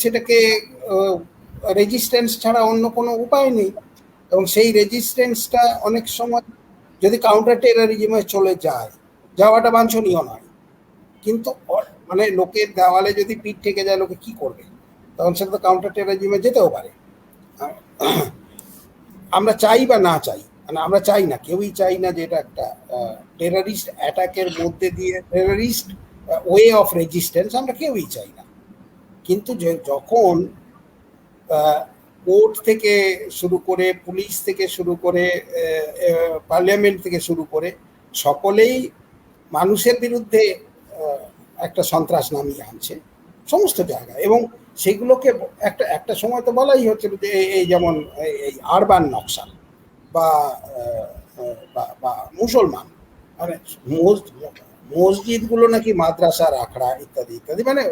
সেটাকে রেজিস্ট্যান্স ছাড়া অন্য কোনো উপায় নেই। এবং সেই রেজিস্ট্যান্সটা অনেক সময় যদি কাউন্টার টেররিজমে চলে যাওয়াটা বাঞ্ছনীয় নয়, কিন্তু মানে লোকের দেওয়ালে যদি পিঠ থেকে যায়, লোকে কি করবে, তখন সেটা তো কাউন্টার টেররিজমে যেতেও পারে। আমরা চাই বা না চাই, মানে আমরা চাই না, কেউই চাই না যে এটা একটা টেররিস্ট অ্যাটাকের মধ্যে দিয়ে, টেররিস্ট ওয়ে অফ রেজিস্ট্যান্স আমরা কেউই চাই না। কিন্তু যখন কোর্ট থেকে শুরু করে, পুলিশ থেকে শুরু করে, পার্লামেন্ট থেকে শুরু করে সকলেই মানুষের বিরুদ্ধে একটা সন্ত্রাস নামিয়ে আনছে সমস্ত জায়গায়, এবং সেগুলোকে একটা সময় তো বলাই হচ্ছিল যে এই যেমন এই আরবান নকশাল বা মুসলমান, মানে মসজিদগুলো নাকি মাদ্রাসার আখড়া ইত্যাদি ইত্যাদি, মানে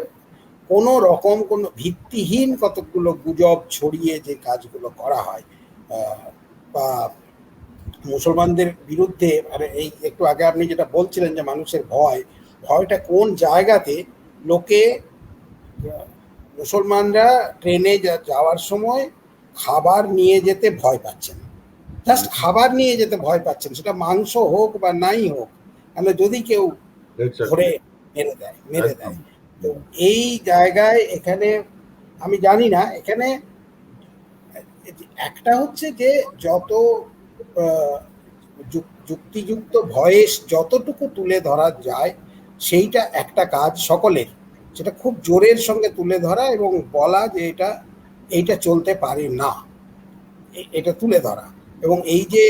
কোনো রকম কোনো ভিত্তিহীন কতগুলো গুজব ছড়িয়ে যে কাজগুলো করা হয়, বা মুসলমানদের বিরুদ্ধে, মানে এই একটু আগে আপনি যেটা বলছিলেন যে মানুষের ভয়টা কোন জায়গাতে, লোকে মুসলমানরা ট্রেনে যাওয়ার সময় খাবার নিয়ে যেতে ভয় পাচ্ছেন, জাস্ট খাবার নিয়ে যেতে ভয় পাচ্ছেন, সেটা মাংস হোক বা নাই হোক, মানে যদি কেউ ধরে মেরে দেয়। তো এই জায়গায় এখানে আমি জানি না, এখানে একটা হচ্ছে যে যত যুক্তিযুক্ত ভয়েস যতটুকু তুলে ধরা যায় সেইটা একটা কাজ সকলের, সেটা খুব জোরের সঙ্গে তুলে ধরা এবং বলা যে এইটা চলতে পারে না, এটা তুলে ধরা। এবং এই যে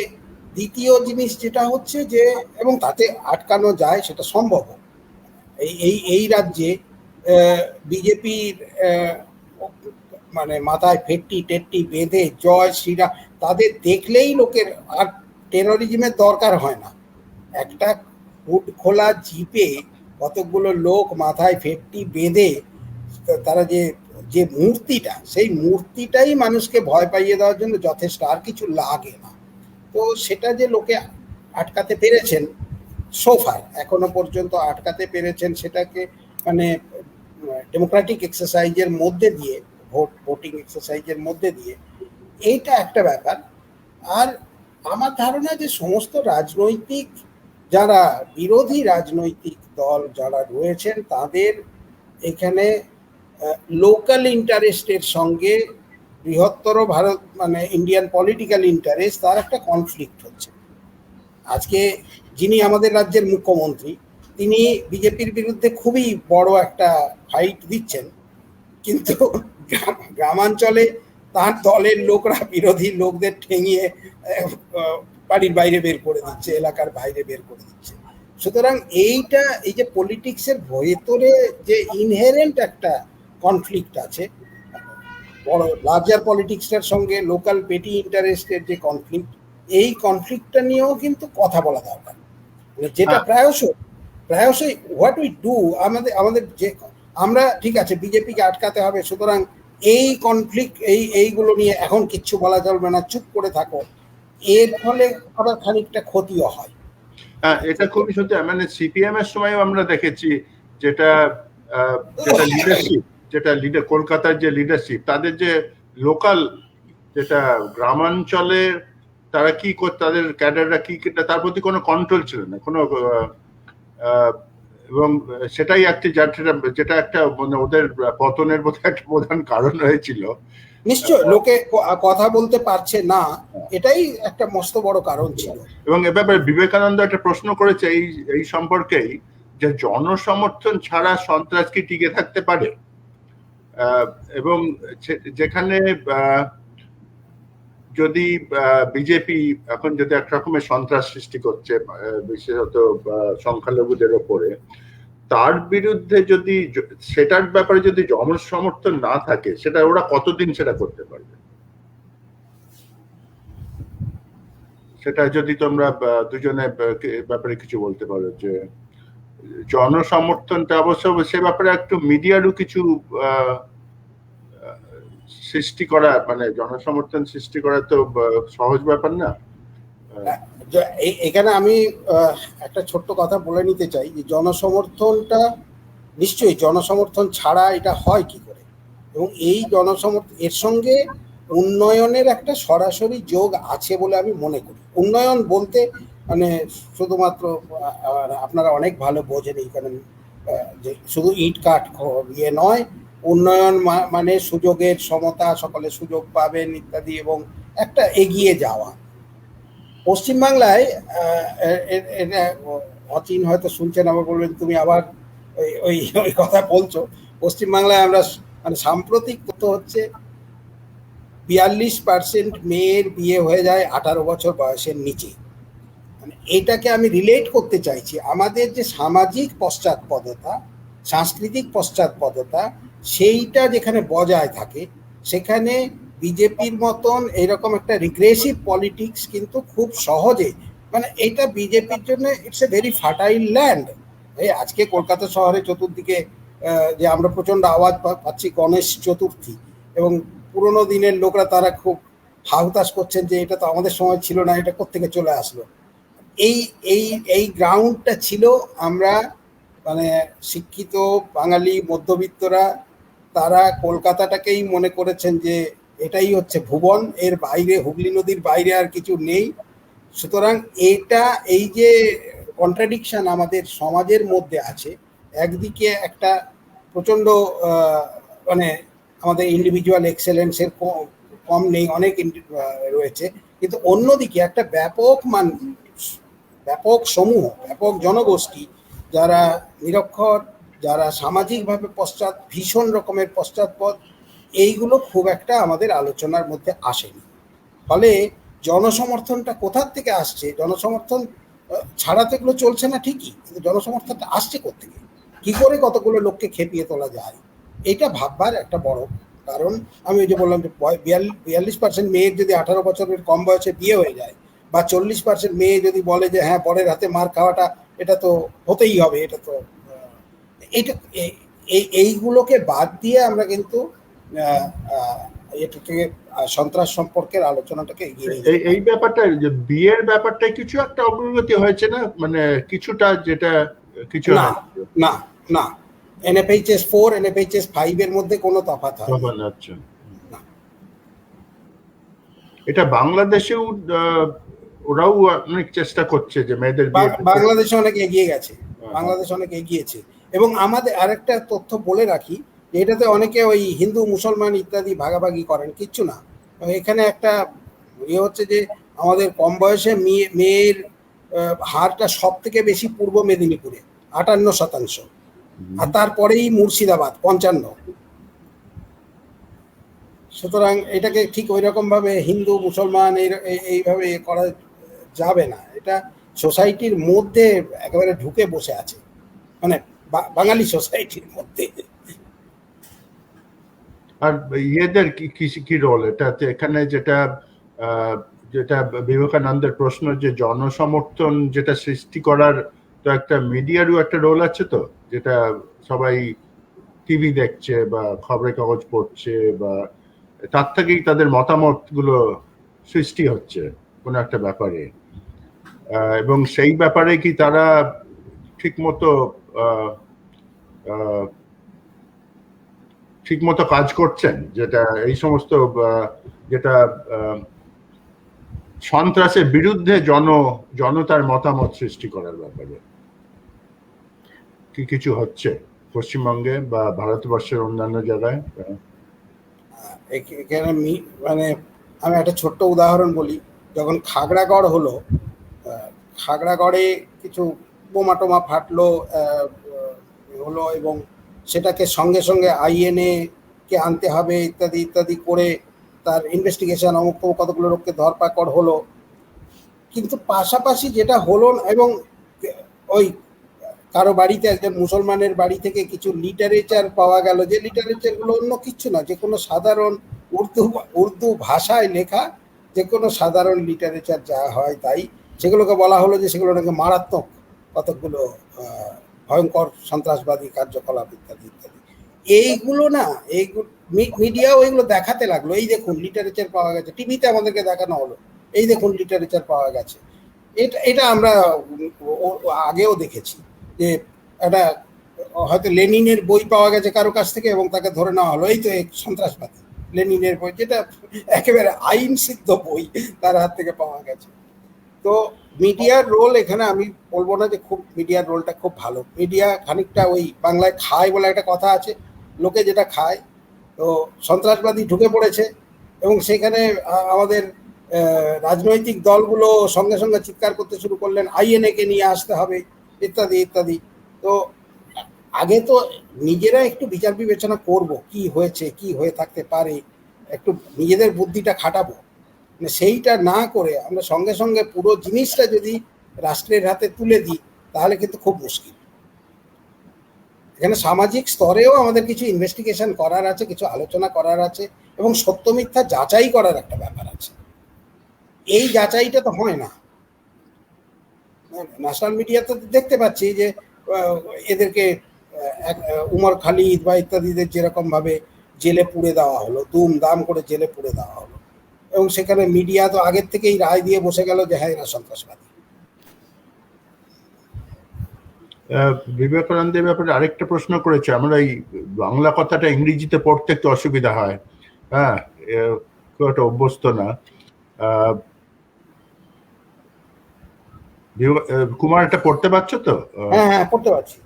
দ্বিতীয় জিনিস যেটা হচ্ছে যে, এবং তাতে আটকানো যায় সেটা সম্ভব। এই রাজ্যে বিজেপির মানে মাথায় ফেট্টি টেট্টি বেঁধে জয় শ্রীরাম, তাদের দেখলেই লোকের আর টেরোরিজমের দরকার হয় না। একটা হুড খোলা জিপে কতগুলো লোক মাথায় ফেট্টি বেঁধে, তারা যে মূর্তিটা, সেই মূর্তিটাই মানুষকে ভয় পাইয়ে দেওয়ার জন্য যথেষ্ট, আর কিছু লাগে না। তো সেটা যে লোকে আটকাতে পেরেছেন সোফার, এখনো পর্যন্ত আটকাতে পেরেছেন, সেটাকে মানে ডেমোক্রেটিক এক্সারসাইজের মধ্যে দিয়ে, ভোটিং এক্সারসাইজের মধ্যে দিয়ে, এইটা একটা ব্যাপার। আর আমার ধারণা যে সমস্ত রাজনৈতিক যারা বিরোধী রাজনৈতিক দল যারা রয়েছেন, তাদের এখানে লোকাল ইন্টারেস্টের সঙ্গে বৃহত্তর ভারত মানে ইন্ডিয়ান পলিটিক্যাল ইন্টারেস্ট, তার একটা কনফ্লিক্ট হচ্ছে। আজকে যিনি আমাদের রাজ্যের মুখ্যমন্ত্রী, তিনি বিজেপির বিরুদ্ধে খুবই বড় একটা ফাইট দিচ্ছেন, কিন্তু গ্রামাঞ্চলে তার দলের লোকরা বিরোধী লোকদের ঠেঙিয়ে বাড়ির বাইরে বের করে দিচ্ছে, এলাকার বাইরে বের করে দিচ্ছে। সুতরাং এই যে পলিটিক্সের ভেতরে যে ইনহেরেন্ট একটা কনফ্লিক্ট আছে, বড় লার্জার পলিটিক্সটার সঙ্গে লোকাল পেটি ইন্টারেস্টের যে কনফ্লিক্ট, এই কনফ্লিক্টটা নিয়েও কিন্তু কথা বলা দরকার, যেটা প্রায়শই হোয়াট উই ডু, আমাদের যে আমরা ঠিক আছে বিজেপিকে আটকাতে হবে, সুতরাং এই কনফ্লিক্ট এইগুলো নিয়ে এখন কিচ্ছু বলা চলবে না, চুপ করে থাকো, এর ফলে আবার খানিকটা ক্ষতিও হয়। হ্যাঁ, এটা খুবই সত্যি। মানে সিপিএম এর সময় আমরা দেখেছি যেটা লিডারশিপ, কলকাতার যে লিডারশিপ, তাদের যে লোকাল, যেটা গ্রামাঞ্চলে তারা কি করতে, তাদের ক্যাডাররা কি, তার প্রতি কোনো কন্ট্রোল ছিল না, কোনো এবং সেটাই একটা যেটা একটা মানে ওদের পতনের বোধহয় একটা প্রধান কারণ হয়েছিল। নিশ্চয়, লোকে কথা বলতে পারছে না, এটাই একটা মস্ত বড় কারণ ছিল। এবং এ ব্যাপারে বিবেকানন্দ একটা প্রশ্ন করেছে এই সম্পর্কেই, যে জনসমর্থন ছাড়া সন্ত্রাস কি টিকে থাকতে পারে? এবং যেখানে যদি বিজেপি এখন যদি এক রকমের সন্ত্রাস সৃষ্টি করছে বিশেষত সংখ্যালঘুদের ওপরে, তার বিরুদ্ধে যদি সেটার ব্যাপারে যদি জনসমর্থন না থাকে, সেটা ওরা কতদিন সেটা করতে পারবে? সেটা যদি তোমরা দুজনে ব্যাপারে কিছু বলতে পারো, যে জনসমর্থনটা অবশ্য সে ব্যাপারে একটু মিডিয়ারও কিছু সৃষ্টি করা, মানে জনসমর্থন সৃষ্টি করা তো সহজ ব্যাপার না। এখানে আমি একটা ছোট্ট কথা বলে নিতে চাই, যে জনসমর্থনটা নিশ্চয়ই, জনসমর্থন ছাড়া এটা হয় কি করে, এবং এই জনসমর্থন এর সঙ্গে উন্নয়নের একটা সরাসরি যোগ আছে বলে আমি মনে করি। উন্নয়ন বলতে মানে শুধুমাত্র আপনারা অনেক ভালো বোঝেন এইখানে, যে শুধু ইট কাঠ ইয়ে নয়, উন্নয়ন মানে সুযোগের সমতা, সকলে সুযোগ পাবেন ইত্যাদি, এবং একটা এগিয়ে যাওয়া। পশ্চিমবাংলায় এটা অচিন হয়তো শুনছেন, আবার বলবেন তুমি আবার ওই কথা বলছো। পশ্চিমবাংলায় আমরা মানে সাম্প্রতিক তথ্য হচ্ছে 42% মেয়ের বিয়ে হয়ে যায় 18 বছর বয়সের নিচে। মানে এটাকে আমি রিলেট করতে চাইছি, আমাদের যে সামাজিক পশ্চাৎপদতা, সাংস্কৃতিক পশ্চাৎপদতা, সেইটা যেখানে বজায় থাকে, সেখানে বিজেপির মতন এরকম একটা রিগ্রেসিভ পলিটিক্স কিন্তু খুব সহজে, মানে এটা বিজেপির জন্য it's a very fertile land. এই আজকে কলকাতা শহরে চতুর্দিকে যে আমরা প্রচণ্ড আওয়াজ পাচ্ছি গণেশ চতুর্থী, এবং পুরোনো দিনের লোকরা তারা খুব হাহুতাশ করছেন যে এটা তো আমাদের সময় ছিল না, এটা কোত্থেকে চলে আসলো। এই এই এই গ্রাউন্ডটা ছিল, আমরা মানে শিক্ষিত বাঙালি মধ্যবিত্তরা তারা কলকাতাটাকেই মনে করেছেন যে এটাই হচ্ছে ভুবন, এর বাইরে হুগলি নদীর বাইরে আর কিছু নেই। সুতরাং এই যে কন্ট্রাডিকশন আমাদের সমাজের মধ্যে আছে, একদিকে একটা প্রচণ্ড মানে আমাদের ইন্ডিভিজুয়াল এক্সেলেন্সের কম নেই, অনেক রয়েছে, কিন্তু অন্যদিকে একটা ব্যাপক সমূহ, ব্যাপক জনগোষ্ঠী যারা নিরক্ষর, যারা সামাজিকভাবে ভীষণ রকমের পশ্চাৎপদ, এইগুলো খুব একটা আমাদের আলোচনার মধ্যে আসেনি। ফলে জনসমর্থনটা কোথার থেকে আসছে, জনসমর্থন ছাড়া তো এগুলো চলছে না ঠিকই, কিন্তু জনসমর্থনটা আসছে কোত্থেকে, কি করে কতগুলো লোককে খেপিয়ে তোলা যায়, এটা ভাববার একটা বড় কারণ। আমি ওই যে বললাম যে 42% মেয়ের যদি 18 বছরের কম বয়সে বিয়ে হয়ে যায়, বা 40% মেয়ে যদি বলে যে হ্যাঁ বরের হাতে মার খাওয়াটা এটা তো হতেই হবে, এটা তো এটা এইগুলোকে বাদ দিয়ে আমরা কিন্তু এটাকে সন্ত্রাস সম্পর্কের আলোচনাটাকে এগিয়ে নিয়ে এই ব্যাপারটা যে বিয়ের ব্যাপারটা কিছু একটা অগ্রগতি হয়েছে না, মানে কিছুটা, যেটা কিছু না না না NFHS 4 NFHS 5 এর মধ্যে কোনো তফাৎ হয় না। এটা বাংলাদেশেও ওরাও অনেক চেষ্টা করছে যে মেয়েদের বাংলাদেশে অনেক এগিয়ে গেছে, বাংলাদেশ অনেক এগিয়েছে। এবং আমাদের আরেকটা তথ্য বলে রাখি, এটাতে অনেকে ওই হিন্দু মুসলমান ইত্যাদি ভাগাভাগি করেন, কিচ্ছু না। এখানে একটা হচ্ছে যে আমাদের কম বয়সে মেয়ের হারটা সব থেকে বেশি পূর্ব মেদিনীপুরে 58%, আর তারপরেই মুর্শিদাবাদ 55। সুতরাং এটাকে ঠিক ওই রকম ভাবে হিন্দু মুসলমান এইভাবে করা যাবে না, এটা সোসাইটির মধ্যে একেবারে ঢুকে বসে আছে, মানে বাঙালি সোসাইটির মধ্যে। আর ইয়েদের কি রোল এটাতে, এখানে যেটা যেটা বিবেকানন্দের প্রশ্ন, যে জনসমর্থন যেটা সৃষ্টি করার, তো একটা মিডিয়ারও একটা রোল আছে তো, যেটা সবাই টিভি দেখছে বা খবরের কাগজ পড়ছে, বা তার থেকেই তাদের মতামত গুলো সৃষ্টি হচ্ছে কোনো একটা ব্যাপারে, এবং সেই ব্যাপারে কি তারা ঠিকমতো কাজ করছেন, যেটা এই সমস্ত যেটা সন্ত্রাসের বিরুদ্ধে জনতার মতামত সৃষ্টি করার ব্যাপারে কি কিছু হচ্ছে পশ্চিমবঙ্গে বা ভারতবর্ষের অন্যান্য জায়গায়? এখানে মানে আমি একটা ছোট্ট উদাহরণ বলি, যখন খাগড়াগড় হলো, খাগড়াগড়ে কিছু বোমা টোমা ফাটলো হলো, এবং সেটাকে সঙ্গে সঙ্গে INA কে আনতে হবে ইত্যাদি ইত্যাদি করে তার ইনভেস্টিগেশন, অমুক কতগুলো লোককে ধরপাকড় হলো। কিন্তু পাশাপাশি যেটা হলো, এবং ওই কারো বাড়িতে একজন মুসলমানের বাড়ি থেকে কিছু লিটারেচার পাওয়া গেল, যে লিটারেচারগুলো অন্য কিচ্ছু না, যে কোনো সাধারণ উর্দু ভাষায় লেখা যে কোনো সাধারণ লিটারেচার যা হয় তাই, সেগুলোকে বলা হলো যে সেগুলো নাকি মারাত্মক কতগুলো ভয়ঙ্কর সন্ত্রাসবাদী কার্যকলাপ ইত্যাদি ইত্যাদি। এইগুলো না, এইগুলো মিডিয়াও এগুলো দেখাতে লাগলো, এই দেখুন লিটারেচার পাওয়া গেছে, টিভিতে আমাদেরকে দেখানো হলো, এই দেখুন লিটারেচার পাওয়া গেছে। এটা আমরা আগেও দেখেছি যে একটা হয়তো লেনিনের বই পাওয়া গেছে কারো কাছ থেকে, এবং তাকে ধরে নেওয়া হলো এই তো এক সন্ত্রাসবাদী, লেনিনের বই, যেটা একেবারে আইন সিদ্ধ বই তার হাত থেকে পাওয়া গেছে। তো মিডিয়ার রোল এখানে আমি বলবো না যে খুব, মিডিয়ার রোলটা খুব ভালো। মিডিয়া খানিকটা ওই বাংলায় খায় বলে একটা কথা আছে, লোকে যেটা খায়, তো সন্ত্রাসবাদী ঢুকে পড়েছে, এবং সেখানে আমাদের রাজনৈতিক দলগুলো সঙ্গে সঙ্গে চিৎকার করতে শুরু করলেন INA কে নিয়ে আসতে হবে ইত্যাদি ইত্যাদি। তো আগে তো নিজেরা একটু বিচার বিবেচনা করব, কি হয়েছে, কি হয়ে থাকতে পারে, একটু নিজেদের বুদ্ধিটা খাটাবো, সেইটা না করে আমরা সঙ্গে সঙ্গে পুরো জিনিসটা যদি রাষ্ট্রের হাতে তুলে দিই, তাহলে কিন্তু খুব মুশকিল। এখানে সামাজিক স্তরেও আমাদের কিছু ইনভেস্টিগেশন করার আছে, কিছু আলোচনা করার আছে, এবং সত্য মিথ্যা যাচাই করার একটা ব্যাপার আছে। এই যাচাইটা তো হয় না। ন্যাশনাল মিডিয়াতে দেখতে পাচ্ছি যে এদেরকে উমর খালিদ বা ইত্যাদিদের যেরকম ভাবে জেলে পুড়ে দেওয়া হলো, দাম করে জেলে পুড়ে দেওয়া হলো, এবং সেখানে মিডিয়া তো আগের থেকেই রায় দিয়ে বসে গেল যে হ্যাঁ এরা সন্ত্রাসবাদী। বিবেকানন্দের ব্যাপারে আরেকটা প্রশ্ন করেছে, আমরা এই বাংলা কথাটা ইংরেজিতে পড়তে একটু অসুবিধা হয়, হ্যাঁ, খুব একটা অভ্যস্ত না। কুমার, এটা পড়তে পারছো তো? হ্যাঁ হ্যাঁ পড়তে পারছি।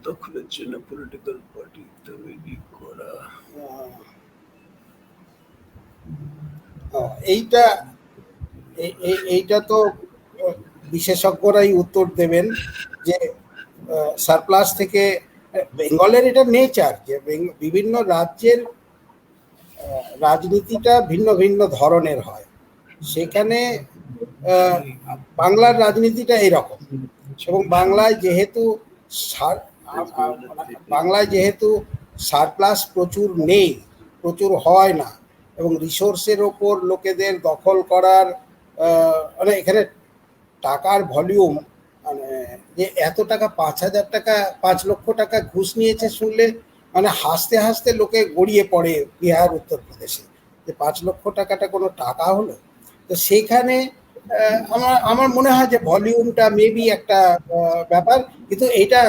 দখলের জন্য পলিটিক্যাল পার্টি তৈরি করা, এইটা তো বিশেষজ্ঞরাই উত্তর দেবেন যে সারপ্লাস থেকে বেঙ্গলের এটা নেচার যে বিভিন্ন রাজ্যের রাজনীতিটা ভিন্ন ভিন্ন ধরনের হয়। সেখানে বাংলার রাজনীতিটা এরকম, এবং বাংলায় যেহেতু সারপ্লাস প্রচুর নেই, প্রচুর হয় না, এবং রিসোর্সের ওপর লোকেদের দখল করার মানে এখানে টাকার ভলিউম, মানে যে এত টাকা 5,000 টাকা 5 লক্ষ টাকা ঘুষ নিয়েছে শুনলে মানে হাসতে হাসতে লোকে গড়িয়ে পড়ে বিহার উত্তরপ্রদেশে, যে 5 লক্ষ টাকাটা কোনো টাকা হলো। তো সেইখানে আমার মনে হয় যে ভলিউমটা মেবি একটা ব্যাপার, কিন্তু এটা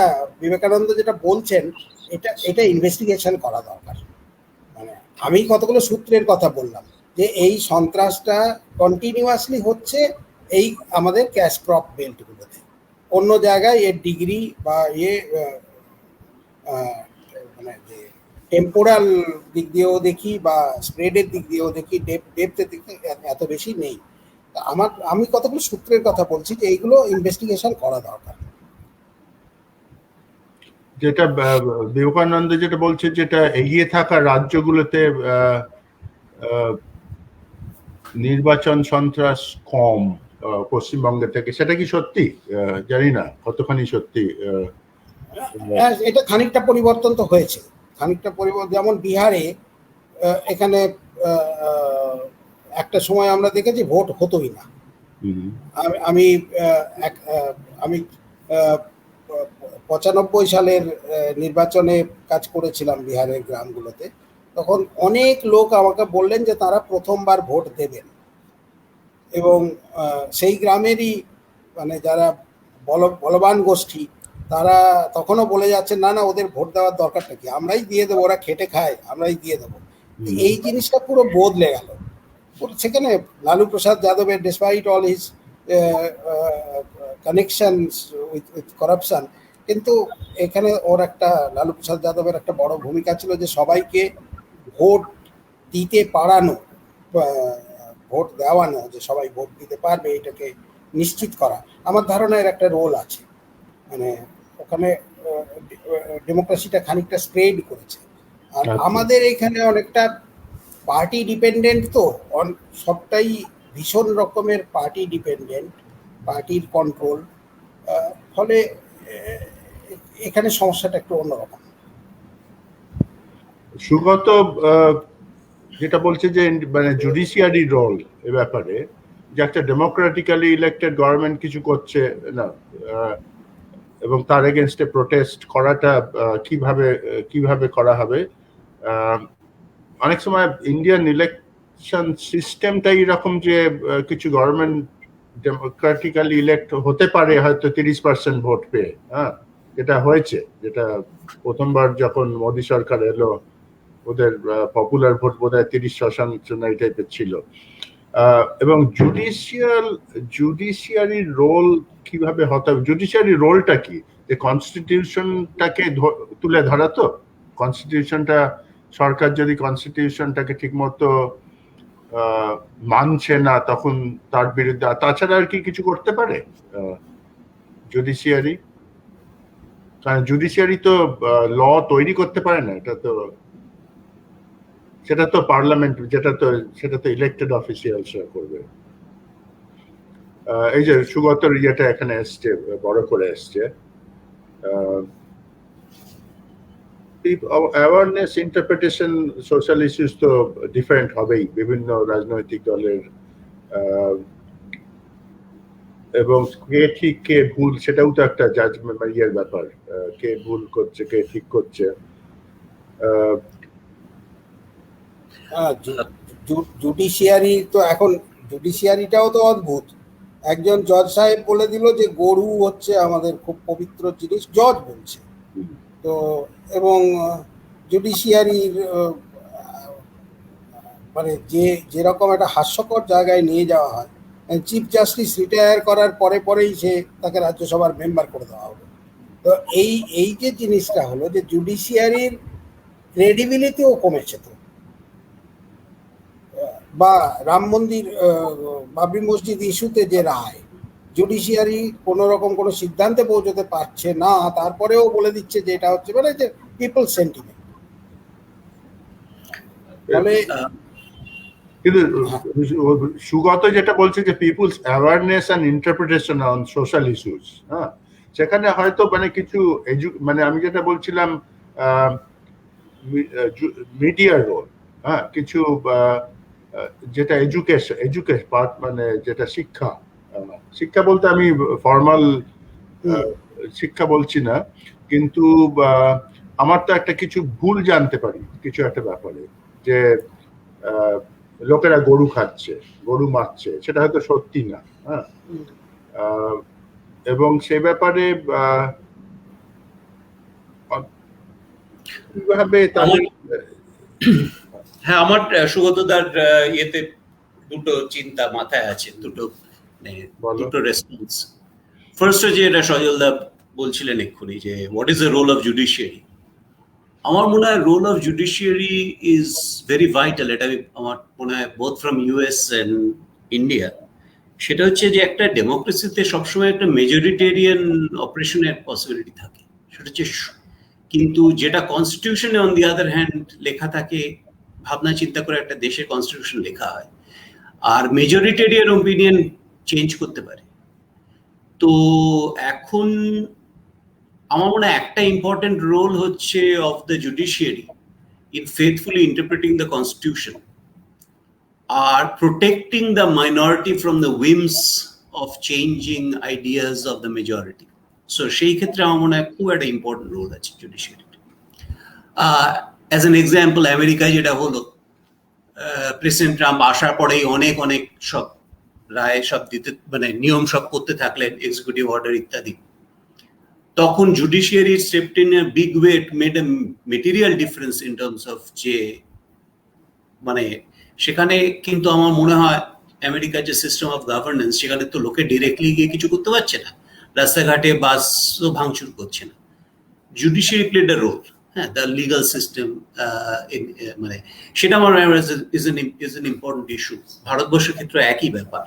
বিবেকানন্দ যেটা বলছেন এটা ইনভেস্টিগেশন করা দরকার। মানে আমি কতগুলো সূত্রের কথা বললাম যে এই সন্ত্রাসটা কন্টিনিউয়াসলি হচ্ছে এই আমাদের ক্যাশ ক্রপ বেল্টগুলোতে, অন্য জায়গায় এর ডিগ্রি বা মানে যে টেম্পোরাল দিক দিয়েও দেখি বা স্প্রেডের দিক দিয়েও দেখি, ডেপথের দিক দিয়ে এত বেশি নেই। আমি কতগুলো সূত্রের কথা বলছি যে এইগুলো ইনভেস্টিগেশন করা দরকার। যেটা বিবেকানন্দ যেটা বলছে, যেটা এগিয়ে থাকা রাজ্যগুলোতে নির্বাচন সন্ত্রাস কম পশ্চিমবঙ্গে থেকে, সেটা কি সত্যি? জানি না কতখানি সত্যি। এটা খানিকটা পরিবর্তন তো হয়েছে, যেমন বিহারে এখানে একটা সময় আমরা দেখেছি ভোট হতোই না। আমি 95 সালের নির্বাচনে কাজ করেছিলাম বিহারের গ্রামগুলোতে, তখন অনেক লোক আমাকে বললেন যে তারা প্রথমবার ভোট দেবেন, এবং সেই গ্রামেরই মানে যারা বলবান গোষ্ঠী তারা তখনও বলে যাচ্ছেন না ওদের ভোট দেওয়ার দরকারটা কি, আমরাই দিয়ে দেবো, ওরা খেটে খায়, আমরাই দিয়ে দেবো। এই জিনিসটা পুরো বদলে গেল। সেখানে লালু প্রসাদ যাদবের despite all his connections with corruption, কিন্তু এখানে লালু প্রসাদ যাদবের একটা বড় ভূমিকা ছিল যে সবাইকে ভোট দিতে পারানো, ভোট দেওয়ানো, যে সবাই ভোট দিতে পারবে এটাকে নিশ্চিত করা। আমার ধারণা এর একটা রোল আছে, মানে ওখানে ডেমোক্রেসিটা খানিকটা স্প্রেড করেছে। আর আমাদের এখানে অনেকটা পার্টি ডিপেন্ডেন্ট, তো সবটাই ভীষণ রকমের পার্টি ডিপেন্ডেন্ট, পার্টির কন্ট্রোল, ফলে এখানে সমস্যাটা একটু অন্যরকম। সুগত যেটা বলছে যে মানে জুডিশিয়ারি রোল এ ব্যাপারে, যে একটা ডেমোক্রেটিক্যালি ইলেক্টেড গভর্নমেন্ট কিছু করছে না এবং তার এগেনস্টে প্রোটেস্ট করাটা কিভাবে করা হবে। অনেক সময় ইন্ডিয়ান ইলেকশন সিস্টেমটাই এরকম যে কিছু গভর্নমেন্ট ডেমোক্রেটিক্যালি ইলেক্ট হতে পারে হয়তো 30% ভোট পেয়ে, হ্যাঁ, যেটা হয়েছে, যেটা প্রথমবার যখন মোদী সরকার এলো ওদের পপুলার ভোট বোধহয় 30% এই টাইপের ছিল। এবং জুডিশিয়ারি রোল কিভাবে হতে হবে? জুডিশিয়ারি রোলটা কি? যে কনস্টিটিউশনটাকে তুলে ধরা, তো কনস্টিটিউশনটা, সরকার যদি কনস্টিটিউশনটাকে ঠিকমতো মানছে না তখন তার বিরুদ্ধে, তাছাড়া আর কি কিছু করতে পারে জুডিশিয়ারি? কারণ জুডিশিয়ারি তো ল তৈরি করতে পারে না, সেটা তো পার্লামেন্ট, সেটা তো ইলেক্টেড অফিসিয়ালসরা করবে। এই যে সুগতর ইয়েটা এখানে এসছে, বড় করে এসছে, অ্যাওয়ারনেস, ইন্টারপ্রিটেশন, সোশ্যাল ইস্যুস তো ডিফারেন্ট হবেই বিভিন্ন রাজনৈতিক দলের, এবং কে ঠিক কে ভুল সেটাও তো একটা জাজমেন্ট ইয়ের ব্যাপার, কে ভুল করছে কে ঠিক করছে। জুডিশিয়ারি তো এখন জুডিশিয়ারিটাও তো অদ্ভুত। একজন জজ সাহেব বলে দিল যে গরু হচ্ছে আমাদের খুব পবিত্র জিনিস, জজ বলছে তো, এবং জুডিশিয়ারির মানে যেরকম একটা হাস্যকর জায়গায় নিয়ে যাওয়া হয়, চিফ জাস্টিস রিটায়ার করার পরেই তাকে রাজ্যসভার মেম্বার করে দেওয়া হবে। তো এই যে জিনিসটা হলো যে জুডিশিয়ারির ক্রেডিবিলিটিও কমেছে। তো বা রাম মন্দির বাবরি মসজিদ ইস্যুতে যে রায়, জুডিশিয়ারি কোনো রকম কোনো সিদ্ধান্তে পৌঁছতে পারছে না, তারপরেও বলে দিচ্ছে যে এটা হচ্ছে মানে যে পিপল সেন্টিমেন্ট। ফলে কিন্তু সুগত যেটা বলছে যে people's awareness and interpretation on social issues, হ্যাঁ, সেখানে হয়তো মানে কিছু মানে আমি যেটা বলছিলাম মিডিয়ার রোল, হ্যাঁ, কিছু যেটা এডুকেশন পার্ট, মানে যেটা শিক্ষা বলতে আমি ফর্মাল শিক্ষা বলছি না, কিন্তু আমার তো একটা কিছু ভুল জানতে পারি কিছু একটা ব্যাপারে, যে লোকেরা গরু খাচ্ছে, গরু মারছে, সেটা হয়তো সত্যি না, হ্যাঁ, এবং সে ব্যাপারে কিভাবে তাদের হ্যাঁ, আমার সুগতদার ইয়েতে দুটো চিন্তা মাথায় আছে, দুটো রেসপন্স। ফার্স্ট যে এটা সজলদা বলছিলেন এক্ষুনি যে what is the role of judiciary. আমার মনে হয় role of judiciary is very vital. এটা আমার মনে হয় both from US and India. সেটা হচ্ছে যে একটা ডেমোক্রেসিতে সবসময় একটা মেজরিটেরিয়ান অপারেশনের পসিবিলিটি থাকে, সেটা হচ্ছে, কিন্তু যেটা কনস্টিটিউশনে অন দি আদার হ্যান্ড লেখা থাকে, ভাবনা চিন্তা করে একটা দেশের কনস্টিটিউশন লেখা হয়, আর মেজরিটেরিয়ান ওপিনিয়ন চেঞ্জ করতে পারে। তো এখন আমার মনে হয় একটা ইম্পর্টেন্ট রোল হচ্ছে of the judiciary in faithfully interpreting the constitution আর protecting the minority from the whims of changing ideas of the majority. So সেই ক্ষেত্রে আমার মনে হয় খুব একটা ইম্পর্টেন্ট রোল আছে জুডিশিয়ারির। অ্যাজ অ্যান এক্সাম্পল, আমেরিকায় যেটা হলো, প্রেসিডেন্ট ট্রাম্প আসার পরেই অনেক সব রায় সব দিতে, মানে নিয়ম সব করতে থাকলেন, এক্সিকিউটিভ অর্ডার ইত্যাদি। তখন judiciary stepped in a big way, it made a material difference in terms of যে মানে সেখানে কিন্তু আমার মনে হয় আমেরিকার যে সিস্টেম অফ গভর্নেন্স, সেখানে তো লোকে ডিরেক্টলি গিয়ে কিছু করতে পারছে না, রাস্তাঘাটে বাসও ভাঙচুর করছে না। জুডিশিয়ারি প্লেড এ রোল, হ্যাঁ, দ্য লিগাল সিস্টেম, মানে সেটা আমার ইজ এন ইম্পর্টেন্ট ইস্যু। ভারতবর্ষের ক্ষেত্রে একই ব্যাপার।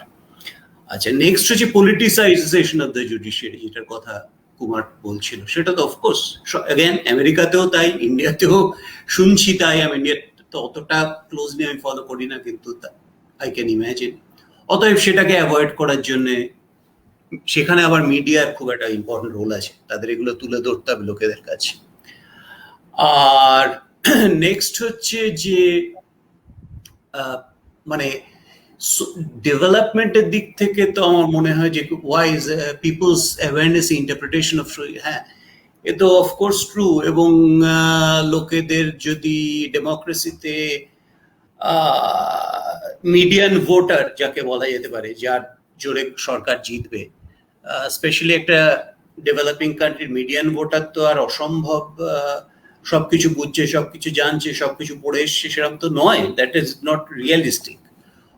আচ্ছা, নেক্সট হচ্ছে পলিটিসাইজেশন অফ দ্য জুডিশিয়ারি, যেটার কথা কুমার বলছিল। সেটা তো অফকোর্স অ্যাগেন আমেরিকাতেও তাই, ইন্ডিয়াতেও শুনছি তাই। আমি ইন্ডিয়া তো অতটা ক্লোজলি আমি ফলো করি না, কিন্তু আই ক্যান ইম্যাজিন। অতএব সেটাকে অ্যাভয়েড করার জন্য সেখানে আবার মিডিয়ার খুব একটা ইম্পর্টেন্ট রোল আছে, তাদের এগুলো তুলে ধরতে হবে লোকেদের কাছে। আর নেক্সট হচ্ছে যে মানে ডেভেলপমেন্টের দিক থেকে তো আমার মনে হয় যে wise people's awareness interpretation of, হ্যাঁ, এ তো অফকোর্স ট্রু। এবং লোকেদের যদি ডেমোক্রেসিতে মিডিয়ান ভোটার যাকে বলা যেতে পারে, যার জোরে সরকার জিতবে, স্পেশালি একটা ডেভেলপিং কান্ট্রির মিডিয়ান ভোটার তো আর অসম্ভব সবকিছু বুঝছে, সবকিছু জানছে, সবকিছু পড়ে এসছে, সেরকম তো নয়, দ্যাট ইজ নট রিয়েলিস্টিক।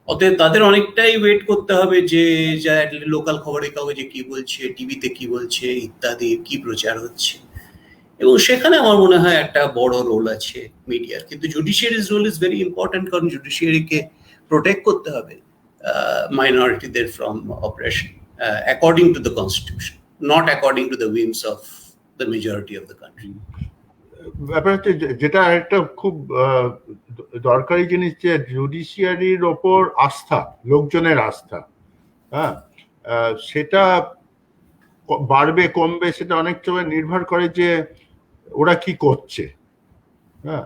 অতএব তাদের অনেকটাই ওয়েট করতে হবে যে যা লোকাল খবরের কাগজে কি বলছে, টিভিতে কি বলছে ইত্যাদি, কি প্রচার হচ্ছে। এবং সেখানে আমার মনে হয় একটা বড় রোল আছে মিডিয়ার। কিন্তু judiciary's role is very important, কারণ জুডিশিয়ারিকে প্রোটেক্ট করতে হবে মাইনরিটিদের from operation according to the constitution, not according to the whims of the majority of the country. ব্যাপার হচ্ছে যেটা একটা খুব দরকারি জিনিস, যে জুডিশিয়ারির ওপর আস্থা, লোকজনের আস্থা, হ্যাঁ, সেটা বাড়বে কমবে সেটা অনেক সময় নির্ভর করে যে ওরা কি করছে। হ্যাঁ,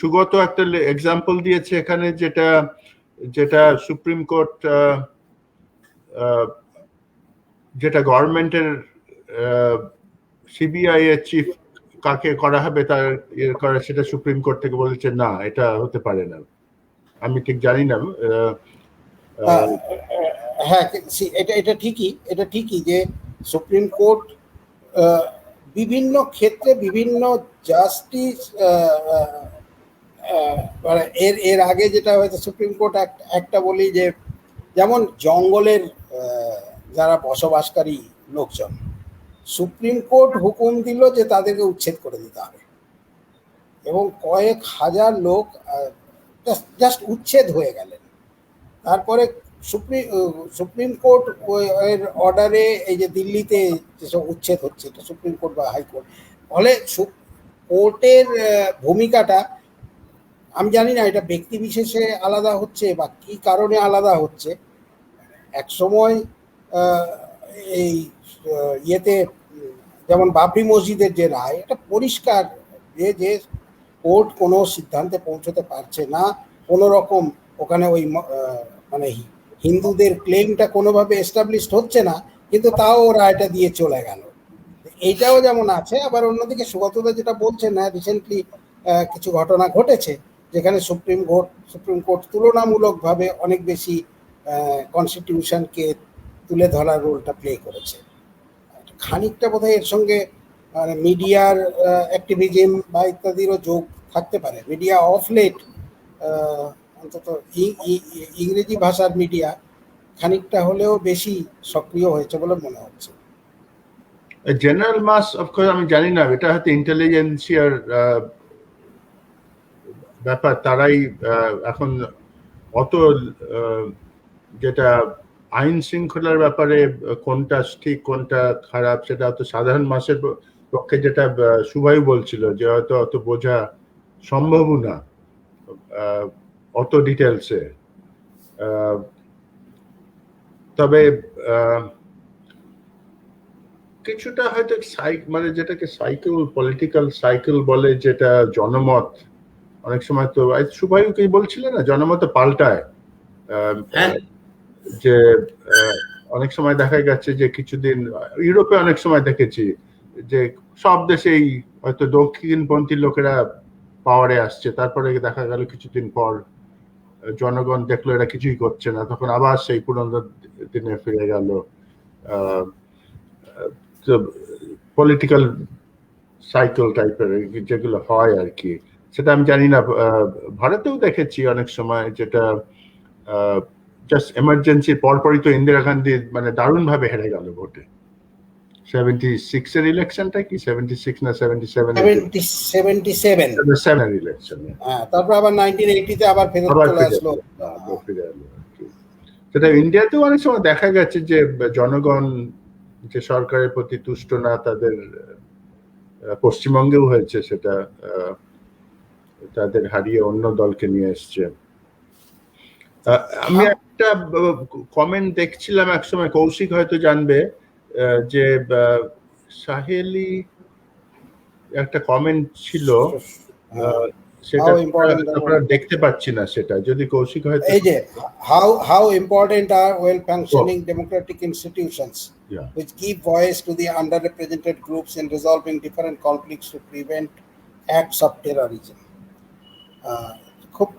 সুগত একটা এক্সাম্পল দিয়েছে এখানে, যেটা সুপ্রিম কোর্ট যেটা গভর্নমেন্টের সিবিআই এর চিফ কাকে করা হবে তার ইয়ে করা, সেটা সুপ্রিম কোর্ট থেকে বলেছে না, এটা হতে পারে না। আমি ঠিক জানি না। আহ, হ্যাঁ, এটা ঠিকই যে সুপ্রিম কোর্ট বিভিন্ন ক্ষেত্রে বিভিন্ন জাস্টিস, মানে এর এর আগে যেটা হয়েছে সুপ্রিম কোর্ট একটা বলি যে যেমন জঙ্গলের যারা বসবাসকারী লোকজন, সুপ্রিম কোর্ট হুকুম দিল যে তাদেরকে উচ্ছেদ করে দিতে হবে এবং কয়েক হাজার লোক জাস্ট উচ্ছেদ হয়ে গেলেন। তারপরে সুপ্রিম কোর্ট এর অর্ডারে এই যে দিল্লিতে যেসব উচ্ছেদ হচ্ছে, এটা সুপ্রিম কোর্ট বা হাইকোর্ট, ফলে কোর্টের ভূমিকাটা আমি জানি না এটা ব্যক্তি বিশেষে আলাদা হচ্ছে বা কি কারণে আলাদা হচ্ছে। এক সময় এই ইয়েতে যেমন বাবরি মসজিদের যে রায়, এটা পরিষ্কার যে কোর্ট কোনো সিদ্ধান্তে পৌঁছতে পারছে না, কোনো রকম ওখানে ওই মানে হিন্দুদের ক্লেমটা কোনোভাবে এস্টাবলিশড হচ্ছে না, কিন্তু তাও রায়টা দিয়ে চলে গেল। এইটাও যেমন আছে, আবার অন্যদিকে সুগতদা যেটা বলছেন না, রিসেন্টলি কিছু ঘটনা ঘটেছে যেখানে সুপ্রিম কোর্ট তুলনামূলকভাবে অনেক বেশি কনস্টিটিউশনকে তুলে ধরার রোলটা প্লে করেছে। খানিকটা বোধহয় এর সঙ্গে মানে মিডিয়ার অ্যাক্টিভিজম বা ইত্যাদিরও যোগ থাকতে পারে। মিডিয়া অফ লেট, অন্তত ইংরেজি ভাষার মিডিয়া খানিকটা হলেও বেশি সক্রিয় হয়েছে বলে মনে হচ্ছে। জেনারেল মাস অফকোর্স আমি জানি না, এটা হয়তো ইন্টেলিজেন্সিয়ার ব্যাপার, তারাই এখন অত যেটা আইন শৃঙ্খলার ব্যাপারে কোনটা ঠিক কোনটা খারাপ সেটা হয়তো সাধারণ মানুষের পক্ষে, যেটা সুভাই বলছিল যে হয়তো অত বোঝা সম্ভবও না অত ডিটেলসে। তবে কিছুটা হয়তো মানে যেটাকে সাইকেল, পলিটিক্যাল সাইকেল বলে, যেটা জনমত অনেক সময় তো সুভাইকে বলছিল না জনমত পাল্টায়, যে অনেক সময় দেখা গেছে যে কিছুদিন ইউরোপে অনেক সময় দেখেছি যে সব দেশেই হয়তো দক্ষিণপন্থী লোকেরা পাওয়ারে আসছে, তারপরে দেখা গেল কিছুদিন পর জনগণ দেখলো এরা কিছুই করছে না, তখন আবার সেই পুরনো দিনে ফিরে গেল। পলিটিক্যাল সাইকেল টাইপের যেগুলো হয় আর কি, সেটা আমি জানি না। ভারতেও দেখেছি অনেক সময়, যেটা জাস্ট এমার্জেন্সির পরপরই তো ইন্দিরা গান্ধী মানে দারুণ ভাবে হেরে গেল ভোটে। 76 এর ইলেকশনটা কি 76 না 77 এর ইলেকশন, তারপর আবার 1980 তে আবার ফেরত চলে আসলো। সেটা ইন্ডিয়াতেও অনেক সময় দেখা গেছে যে জনগণ যে সরকারের প্রতি তুষ্ট না, তাদের পশ্চিমবঙ্গেও হয়েছে সেটা, তাদের হারিয়ে অন্য দলকে নিয়ে এসছে। আমি একটা কমেন্ট দেখছিলাম এক সময়, কৌশিক হয়তো জানবে, যে সাহেলি একটা কমেন্ট ছিল, সেটা আমরা দেখতে পাচ্ছি না, সেটা যদি কৌশিক হয়তো, এই যে how important are well functioning democratic institutions which give voice to the underrepresented groups in resolving different conflicts to prevent acts of terrorism.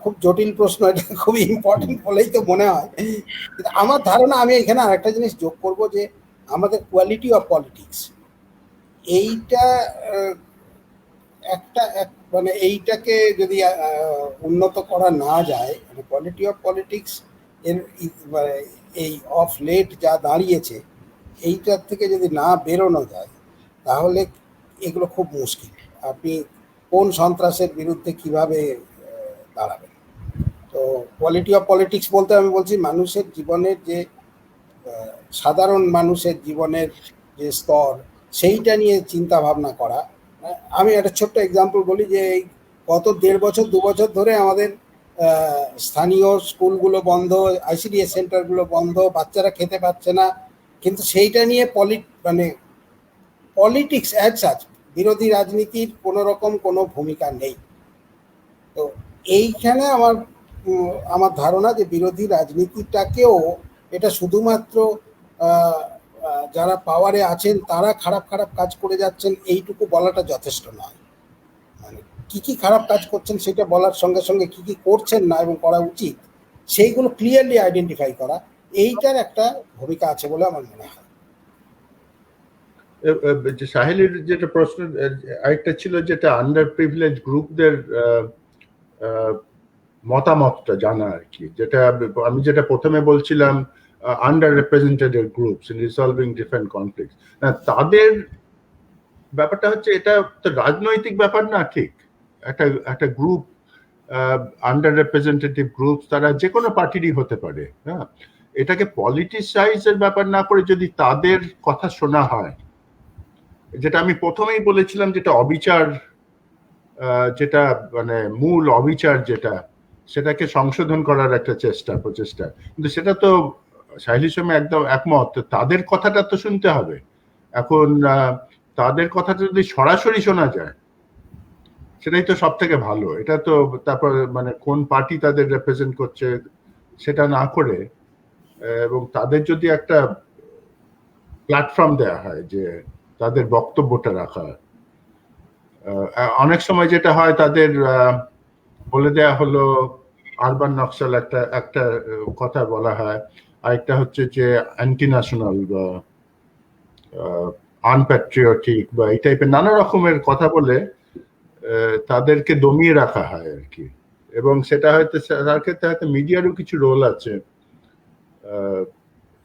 খুব জটিল প্রশ্ন, এটা খুবই ইম্পর্টেন্ট বলেই তো মনে হয়। আমার ধারণা, আমি এখানে আরেকটা জিনিস যোগ করব যে আমাদের কোয়ালিটি অফ পলিটিক্স, এইটা মানে এইটাকে যদি উন্নত করা না যায়, মানে কোয়ালিটি অফ পলিটিক্স এর এই অফ লেট যা দাঁড়িয়েছে, এইটার থেকে যদি না বেরোনো যায় তাহলে এগুলো খুব মুশকিল। আপনি কোন সন্ত্রাসের বিরুদ্ধে কিভাবে দাঁড়াবেন? তো কোয়ালিটি অফ পলিটিক্স বলতে আমি বলছি মানুষের জীবনের যে সাধারণ মানুষের জীবনের যে স্তর, সেইটা নিয়ে চিন্তা ভাবনা করা। আমি একটা ছোট্ট এক্সাম্পল বলি যে গত 1.5 বছর 2 বছর ধরে আমাদের স্থানীয় স্কুলগুলো বন্ধ, আইসিডিএস সেন্টারগুলো বন্ধ, বাচ্চারা খেতে পাচ্ছে না, কিন্তু সেইটা নিয়ে মানে পলিটিক্স অ্যাজ সাচ, বিরোধী রাজনীতির কোনো রকম কোনো ভূমিকা নেই। তো এইখানে আমার ধারণা যে বিরোধী রাজনীতিটাকেও এটা শুধুমাত্র যারা পাওয়ারে আছেন তারা খারাপ খারাপ কাজ করে যাচ্ছেন এইটুকু বলাটা যথেষ্ট নয়। মানে কি কি খারাপ কাজ করছেন সেটা বলার সঙ্গে সঙ্গে কি কি করছেন না এবং করা উচিত সেইগুলো ক্লিয়ারলি আইডেন্টিফাই করা, এইটার একটা ভূমিকা আছে বলে আমার মনে হয়। যে সাহেলির যেটা প্রশ্ন আরেকটা ছিল, যেটা আন্ডার প্রিভিলেজ গ্রুপদের মতামতটা জানা আর কি, যেটা আমি যেটা প্রথমে বলছিলাম under represented groups in resolving different conflicts, তাদের ব্যাপারটা হচ্ছে এটা তো রাজনৈতিক ব্যাপার না, ঠিক একটা একটা গ্রুপ আন্ডার রিপ্রেজেন্টেটিভ গ্রুপ তারা যে কোনো পার্টিরই হতে পারে, হ্যাঁ, এটাকে পলিটিসাইজের ব্যাপার না করে যদি তাদের কথা শোনা হয়, যেটা আমি প্রথমেই বলেছিলাম, যেটা অবিচার, যেটা মানে মূল অবিচার যেটা, সেটাকে সংশোধন করার একটা প্রচেষ্টা, কিন্তু সেটা তো সাহেলির সঙ্গে একদম একমত, তাদের কথাটা তো শুনতে হবে। এখন তাদের কথাটা যদি সরাসরি শোনা যায় সেটাই তো সব থেকে ভালো। এটা তো তারপর মানে কোন পার্টি তাদের রিপ্রেজেন্ট করছে সেটা না করে, এবং তাদের যদি একটা প্ল্যাটফর্ম দেওয়া হয় যে তাদের বক্তব্যটা রাখা, অনেক সময় যেটা হয় তাদের বলে দেয়া হলো আরবান নকশাল একটা একটা কথা বলা হয়, আরেকটা হচ্ছে যে অ্যান্টি ন্যাশনাল বা আনপ্যাট্রিয়টিক বা এই টাইপের নানা রকমের কথা বলে তাদেরকে দমিয়ে রাখা হয় আর কি। এবং সেটা হয়তো তার ক্ষেত্রে হয়তো মিডিয়ারও কিছু রোল আছে,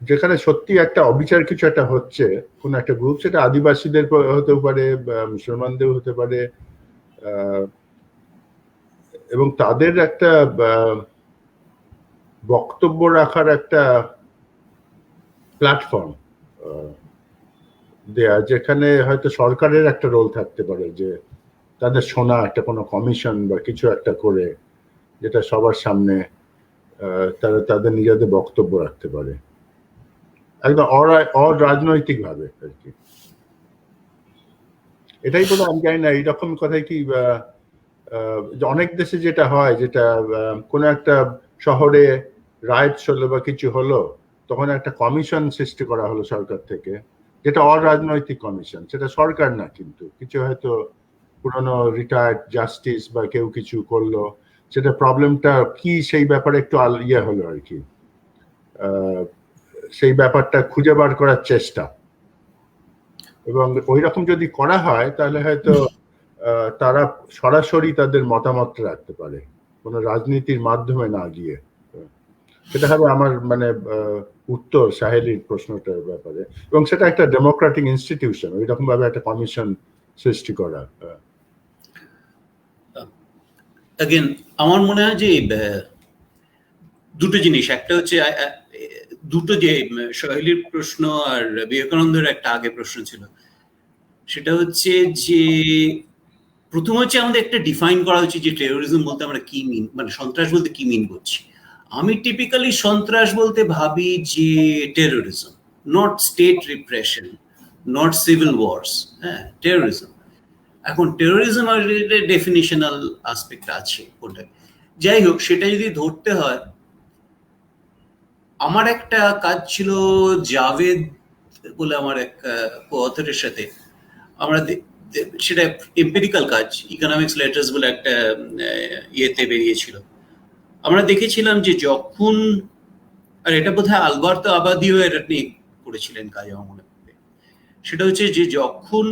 যেখানে সত্যি একটা অবিচার কিছু একটা হচ্ছে কোন একটা গ্রুপ, সেটা আদিবাসীদের হতে পারে বা মুসলমানদের হতে পারে, এবং তাদের একটা বক্তব্য রাখার একটা প্ল্যাটফর্ম দেয়া, যেখানে হয়তো সরকারের একটা রোল থাকতে পারে, যে তাদের শোনা একটা কোনো কমিশন বা কিছু একটা করে, যেটা সবার সামনে তারা তাদের নিজেদের বক্তব্য রাখতে পারে একদম অরাজনৈতিক ভাবে আর কি। এটাই বলে আমি জানি না এইরকম কথাই কি অনেক দেশে যেটা হয়, যেটা কোনো একটা শহরে রাইটস হলো বা কিছু হলো, তখন একটা কমিশন সৃষ্টি করা হলো সরকার থেকে, যেটা অরাজনৈতিক কমিশন, সেটা সরকার না, কিন্তু কিছু হয়তো পুরনো রিটায়ার্ড জাস্টিস বা কেউ কিছু করলো, সেটা প্রবলেমটা কি সেই ব্যাপারে একটু ইয়ে হলো আর কি, সেই ব্যাপারটা খুঁজে বার করার চেষ্টা। এবং ওই রকম যদি করা হয় তাহলে হয়তো তারা সরাসরি তাদের মতামত রাখতে পারে, কোনো রাজনীতির মাধ্যমে না গিয়ে। সেটা হবে আমার মানে উত্তর সাহেলির প্রশ্নটার ব্যাপারে, এবং সেটা একটা ডেমোক্রেটিক ইনস্টিটিউশন, ওই রকম ভাবে একটা কমিশন সৃষ্টি করা। अगेन আমার মনে হয় যে দুটো জিনিস, একটা হচ্ছে দুটো, যে সাহেলির প্রশ্ন আর বিবেকানন্দের একটা আগে প্রশ্ন ছিল, সেটা হচ্ছে যে প্রথম হচ্ছে আমাদের একটা ডিফাইন করা উচিত যে টেরোরিজম বলতে আমরা কি মিন, মানে সন্ত্রাস বলতে কি মিন করছি। আমি টিপিক্যালি সন্ত্রাস বলতে ভাবি যে terrorism, not state repression, not civil wars, হ্যাঁ, টেরোরিজম। এখন টেরোরিজম আর ডেফিনিশনাল আসপেক্ট আছে ওটা, যাই হোক, সেটা যদি ধরতে হয়, আমার একটা কাজ ছিল জাভেদ বলে আমার এক অথরের সাথে, আমরা সেটা এম্পিরিক্যাল কাজ, ইকোনমিক্স লেটার্স বলে একটা ইয়েতে বেরিয়েছিল। আমরা দেখেছিলাম যে যখন, আর এটা বোধহয় আলবার্তো আবাদিও এটা নিয়ে করেছিলেন কাজ আমার মনে পড়ে, সেটা হচ্ছে যে যখন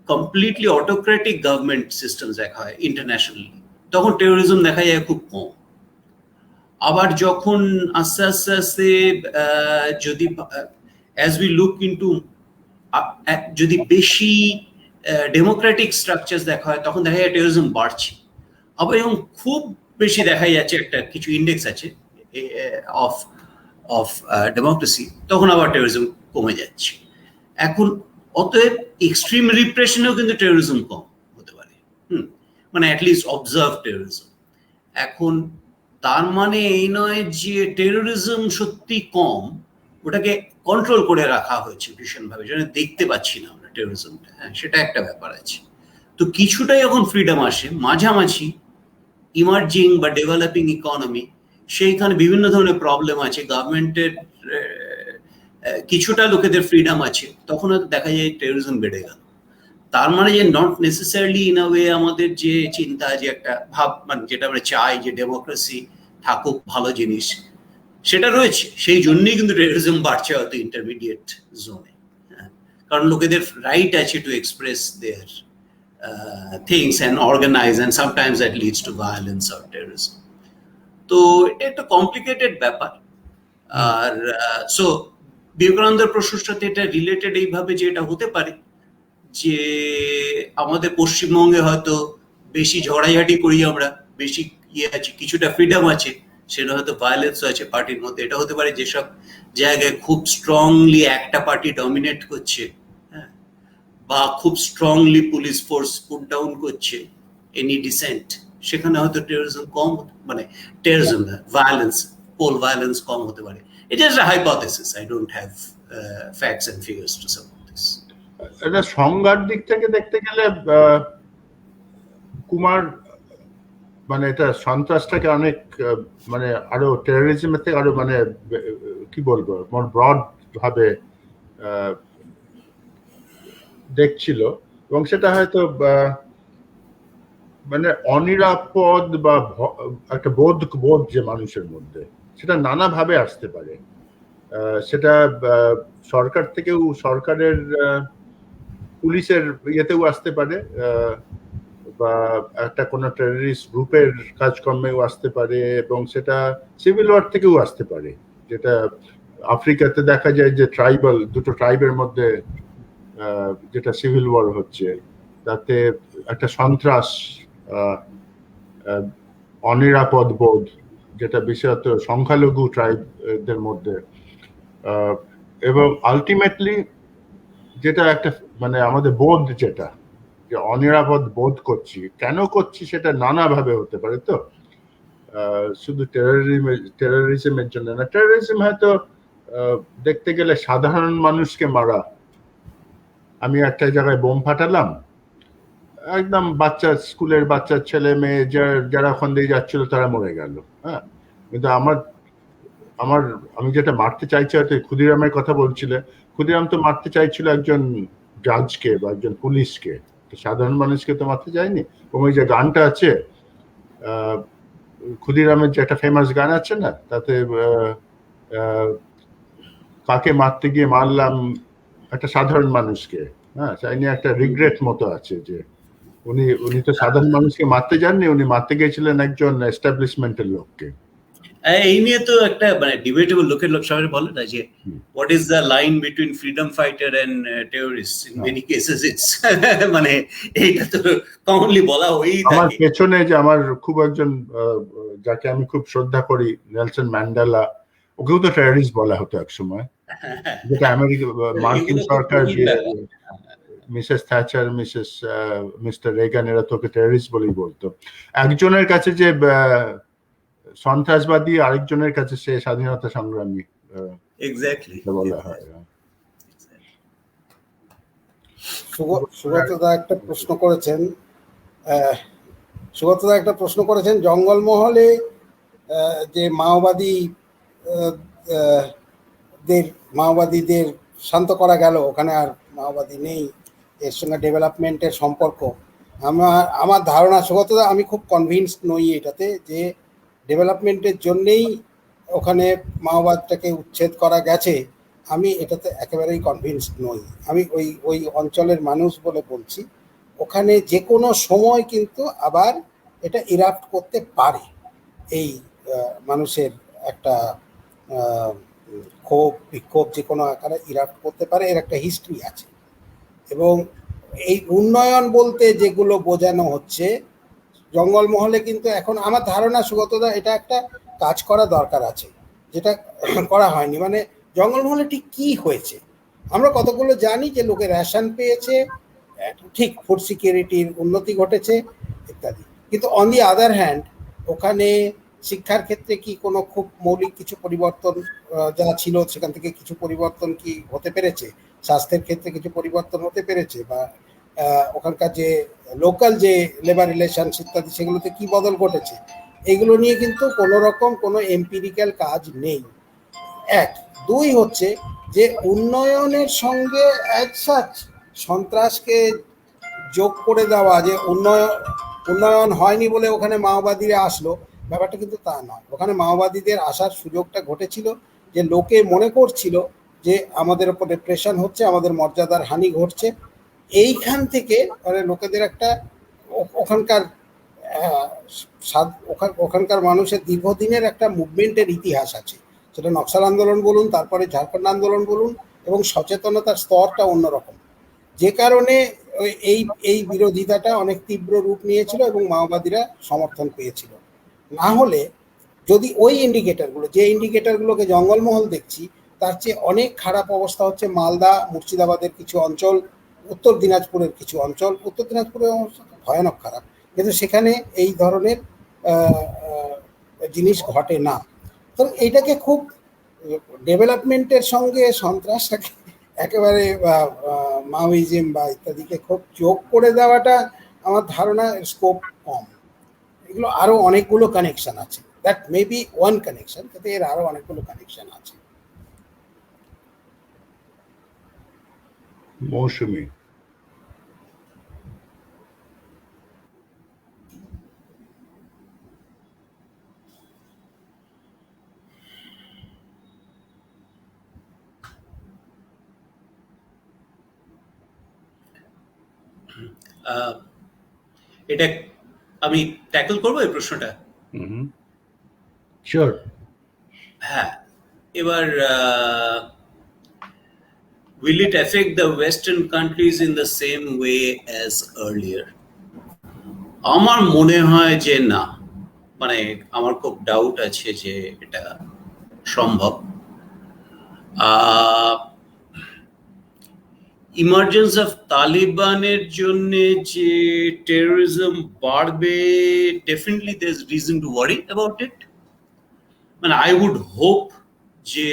কমপ্লিটলি অটোক্রেটিক গভর্নমেন্ট সিস্টেম দেখা হয় ইন্টারন্যাশনালি, তখন টেরোরিজম দেখা যায় খুব কম। আবার যখন আস্তে আস্তে আস্তে যদি অ্যাজ উই লুক ইনটু, যদি বেশি ডেমোক্রেটিক স্ট্রাকচার দেখা হয়, তখন দেখা যায় টেরোরিজম বাড়ছে। আবার এবং খুব বেশি দেখা যাচ্ছে, একটা কিছু ইন্ডেক্স আছে অফ অফ ডেমোক্রেসি, তখন আবার টেরোরিজম কমে যাচ্ছে। এখন অতএব এক্সট্রিম রিপ্রেশনেও কিন্তু টেরোরিজম কম হতে পারে, মানে অ্যাটলিস্ট অবজার্ভ টেরোরিজম। এখন তার মানে এই নয় যে টেরোরিজম সত্যি কম, ওটাকে কন্ট্রোল করে রাখা হয়েছে ভীষণভাবে, যেন দেখতে পাচ্ছি না আমরা টেরোরিজমটা, হ্যাঁ, সেটা একটা ব্যাপার আছে। তো কিছুটা যখন ফ্রিডম আসে, মাঝামাঝি ইমার্জিং বা ডেভেলপিং ইকোনমি, সেইখানে বিভিন্ন ধরনের প্রবলেম আছে, গভর্নমেন্টের কিছুটা লোকেদের ফ্রিডম আছে, তখন হয়তো দেখা যায় টেরোরিজম বেড়ে গেল। তার মানে যে not necessarily in a way আমাদের যে চিন্তা, যে একটা ভাব, মানে যেটা আমরা চাই যে ডেমোক্রেসি থাকুক, ভালো জিনিস, সেটা রয়েছে। সেই জন্যই কিন্তু টেরোরিজম বাড়ছে হয়তো ইন্টারমিডিয়েট জোনে, কারণ লোকেদের রাইট আছে to express their things and organize, and sometimes that leads to violence or terrorism. তো এটা একটা কমপ্লিকেটেড ব্যাপার। আর সো বিবেকানন্দের প্রশ্নের সাথে এটা রিলেটেড এইভাবে যে এটা হতে পারে যে আমাদের পশ্চিমবঙ্গে হয়তো বেশি ঝড়াঝাটি করি আমরা, বেশি ইয়ে আছে, কিছুটা ফ্রিডম আছে, সেটা হয়তো ভায়োলেন্সও আছে পার্টির মধ্যে। এটা হতে পারে যেসব জায়গায় খুব স্ট্রংলি একটা পার্টি ডমিনেট করছে, হ্যাঁ, বা খুব strongly police force put down করছে এনি ডিসেন্ট, সেখানে হয়তো টেরোরিজম কম, মানে টেরোরিজম ভায়োলেন্স, পোল ভায়োলেন্স কম হতে পারে। It is a hypothesis, I don't have facts and figures to support this. এটা সংজ্ঞার দিক থেকে দেখতে গেলে কুমার মানে এটা সন্ত্রাসটাকে অনেক মানে আরো টেরোরিজমের থেকে আরো মানে কি বলবো ব্রড ভাবে দেখছিল, এবং সেটা হয়তো মানে অনিরাপদ বা একটা বোধ যে মানুষের মধ্যে, সেটা নানাভাবে আসতে পারে। সেটা সরকার থেকেও, সরকারের পুলিশের ইয়েতেও আসতে পারে, বা একটা কোনো টেররিস্ট গ্রুপের কাজকর্মেও আসতে পারে, এবং সেটা সিভিল ওয়ার থেকেও আসতে পারে। যেটা আফ্রিকাতে দেখা যায় যে দুটো ট্রাইবের মধ্যে যেটা সিভিল ওয়ার হচ্ছে, তাতে একটা সন্ত্রাস, অনিরাপদ বোধ, যেটা বিশেষত সংখ্যালঘু ট্রাইবদের মধ্যে, এবং আলটিমেটলি যেটা একটা মানে আমাদের বোধ, যেটা যে অনিরাপদ বোধ করছি, কেন করছি সেটা নানাভাবে হতে পারে। তো শুধু টেরোরিজমের জন্য না, টেরোরিজম হয়তো দেখতে গেলে সাধারণ মানুষকে মারা। আমি একটা জায়গায় বোম ফাটালাম, একদম স্কুলের বাচ্চা ছেলে মেয়ে যারা ওখান দিয়ে যাচ্ছিল তারা মরে গেল, হ্যাঁ। কিন্তু আমি যেটা মারতে চাইছি, হয়তো ক্ষুদিরামের কথা বলছিলে, ক্ষুদিরাম তো মারতে চাইছিল একজন জাজকে বা একজন পুলিশকে, সাধারণ মানুষকে তো মারতে চাইনি। এবং ওই যে গানটা আছে ক্ষুদিরামের, যে একটা ফেমাস গান আছে না, তাতে কাকে মারতে গিয়ে মারলাম, একটা সাধারণ মানুষকে, হ্যাঁ, তাই নিয়ে একটা রিগ্রেট মতো আছে যে উনি তো সাধারণ মানুষকে মারতে যাননি, উনি মারতে গিয়েছিলেন একজন এস্টাবলিশমেন্টের লোককে। এই নিয়ে তো একটা মানে ডিবেটেবল, লোক সবাই বলে না যে what is the line between freedom fighter and terrorist, in many cases it's মানে এইটা তো কমনলি বলা হয়েই থাকে। আমার পেছনে যে আমার খুব একজন যাকে আমি খুব শ্রদ্ধা করি, নেলসন ম্যান্ডেলা, ওকেও তো টেররিস্ট বলা হতো এক সময়, যেটা মার্কিন সরকার, মিসেস থ্যাচার, মিস্টার রেগান, এরা তোকে টেররিস্ট বলেই বলতো। একজনের কাছে যে সন্ত্রাসবাদী, আরেকজনের কাছে সে স্বাধীনতা সংগ্রামী এক্স্যাক্টলি বলা হয়। সুগতদা একটা প্রশ্ন করেছেন, জঙ্গলমহলে যে মাওবাদীদের শান্ত করা গেল, ওখানে আর মাওবাদী নেই, এর সঙ্গে ডেভেলপমেন্টের সম্পর্ক। আমার ধারণা, সুগতদা, আমি খুব কনভিন্সড নই এটাতে যে ডেভেলপমেন্টের জন্যেই ওখানে মাওবাদটাকে উচ্ছেদ করা গেছে। আমি এটাতে একেবারেই কনভিন্সড নই। আমি ওই অঞ্চলের মানুষ বলে বলছি, ওখানে যে কোনো সময় কিন্তু আবার এটা ইরাপ্ট করতে পারে। এই মানুষের একটা বিক্ষোভ যে কোনো আকারে ইরাপ্ট করতে পারে, এর একটা হিস্ট্রি আছে। এবং এই উন্নয়ন বলতে যেগুলো বোঝানো হচ্ছে জঙ্গলমহলে, কিন্তু এখন আমার ধারণা, সুগতদা, এটা একটা কাজ করা দরকার আছে, যেটা করা হয়নি। মানে জঙ্গলমহলে ঠিক কি হয়েছে? আমরা কতগুলো জানি যে লোকে রেশন পেয়েছে, ঠিক, ফুড সিকিউরিটির উন্নতি ঘটেছে ইত্যাদি, কিন্তু অন দি আদার হ্যান্ড ওখানে শিক্ষার ক্ষেত্রে কি কোনো খুব মৌলিক কিছু পরিবর্তন যা ছিল সেখান থেকে কিছু পরিবর্তন কি হতে পেরেছে? স্বাস্থ্যের ক্ষেত্রে কিছু পরিবর্তন হতে পেরেছে? বা ওখানকার যে লোকাল যে লেবার রিলেশনস ইত্যাদি, সেগুলোতে কি বদল ঘটেছে? এগুলো নিয়ে কিন্তু কোনো রকম কোনো এম্পিরিক্যাল কাজ নেই। এক। দুই হচ্ছে, যে উন্নয়নের সঙ্গে এক সাথ সন্ত্রাসকে যোগ করে দেওয়া, যে উন্নয়ন হয়নি বলে ওখানে মাওবাদীরা আসলো, ব্যাপারটা কিন্তু তা নয়। ওখানে মাওবাদীদের আসার সুযোগটা ঘটেছিল যে লোকে মনে করছিল যে আমাদের ওপর রেপ্রেশন হচ্ছে, আমাদের মর্যাদার হানি ঘটছে। এইখান থেকে মানে লোকেদের একটা ওখানকার ওখানকার মানুষের দীর্ঘদিনের একটা মুভমেন্টের ইতিহাস আছে। সেটা নকশাল আন্দোলন বলুন, তারপরে ঝাড়খণ্ড আন্দোলন বলুন, এবং সচেতনতার স্তরটা অন্যরকম, যে কারণে এই এই বিরোধিতাটা অনেক তীব্র রূপ নিয়েছিল এবং মাওবাদীরা সমর্থন পেয়েছিল। না হলে যদি ওই ইন্ডিকেটরগুলো, যে ইন্ডিকেটরগুলোকে জঙ্গলমহল দেখছি, তার চেয়ে অনেক খারাপ অবস্থা হচ্ছে মালদা, মুর্শিদাবাদের কিছু অঞ্চল, উত্তর দিনাজপুরের কিছু অঞ্চল। উত্তর দিনাজপুরের অবস্থা ভয়ানক খারাপ, কিন্তু সেখানে এই ধরনের জিনিস ঘটে না। তো এইটাকে খুব ডেভেলপমেন্টের সঙ্গে সন্ত্রাসটাকে একেবারে মাওইজম বা ইত্যাদিকে খুব যোগ করে দেওয়াটা আমার ধারণা স্কোপ কম। এগুলো আরও অনেকগুলো কানেকশন আছে, that may be one connection, কিন্তু এর আরও অনেকগুলো কানেকশন আছে। মৌসুমী, এটা আমি ট্যাকল করবো এই প্রশ্নটা। শিওর। হ্যাঁ, এবার will it affect the Western countries in the same way as earlier? আমার মনে হয় যে না, মানে আমার খুব ডাউট আছে যে এটা সম্ভব। ইমার্জেন্স অফ তালিবানের জন্য যে টেরোরিজম বাড়বে, definitely there is reason to worry about it. মানে আই উড হোপ যে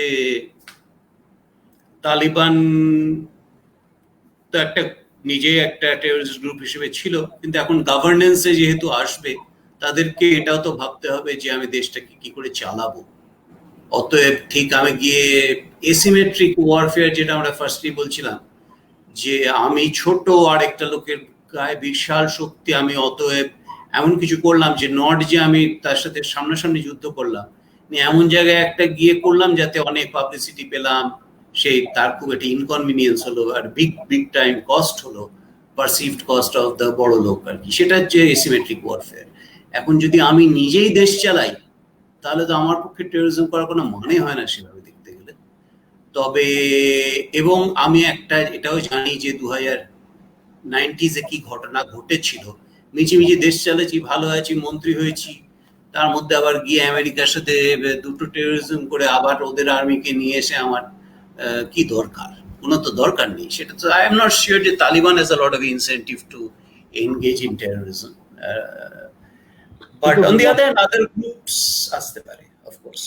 তালিবান তো একটা নিজে একটা টেরোরিস্ট গ্রুপ হিসেবে ছিল, কিন্তু এখন গভর্নেন্সে যেহেতু আসবে, তাদেরকে এটাও তো ভাবতে হবে যে আমি দেশটাকে কি করে চালাবো। অতএব ঠিক আমি গিয়ে এসিমেট্রিক ওয়ারফেয়ার, যেটা আমরা ফার্স্টলি বলছিলাম, যে আমি ছোট আর একটা লোকের গায়ে বিশাল শক্তি, আমি অতএব এমন কিছু করলাম যে নট যে আমি তার সাথে সামনাসামনি যুদ্ধ করলাম, এমন জায়গায় একটা গিয়ে করলাম যাতে অনেক পাবলিসিটি পেলাম, সেই তার খুব একটা ইনকনভিনিয়েন্স হলো আর বিগ টাইম কস্ট হলো, পারসিভড কস্ট অফ দ্য বড় লোক আর কি। সেটা হচ্ছে এসিমেট্রিক ওয়ারফেয়ার। এখন যদি আমি নিজেই দেশ চালাই, তাহলে তো আমার পক্ষে টেরোরিজম করার কোনো মানে হয় না সেভাবে দেখতে গেলে। তবে এবং আমি একটা এটাও জানি যে 2090s-এ কি ঘটনা ঘটেছিল। মিছিমিছি দেশ চালাচ্ছি, ভালো আছি, মন্ত্রী হয়েছি, তার মধ্যে আবার গিয়ে আমেরিকার সাথে দুটো টেরোরিজম করে আবার ওদের আর্মিকে নিয়ে এসে আমার কি দরকার? কোনো তো দরকার নেই। সেটা তো আই এম নট শিওর যে Taliban has a lot of incentive two engage in terrorism, but on the other hand other groups আসতে পারে, অফকোর্স।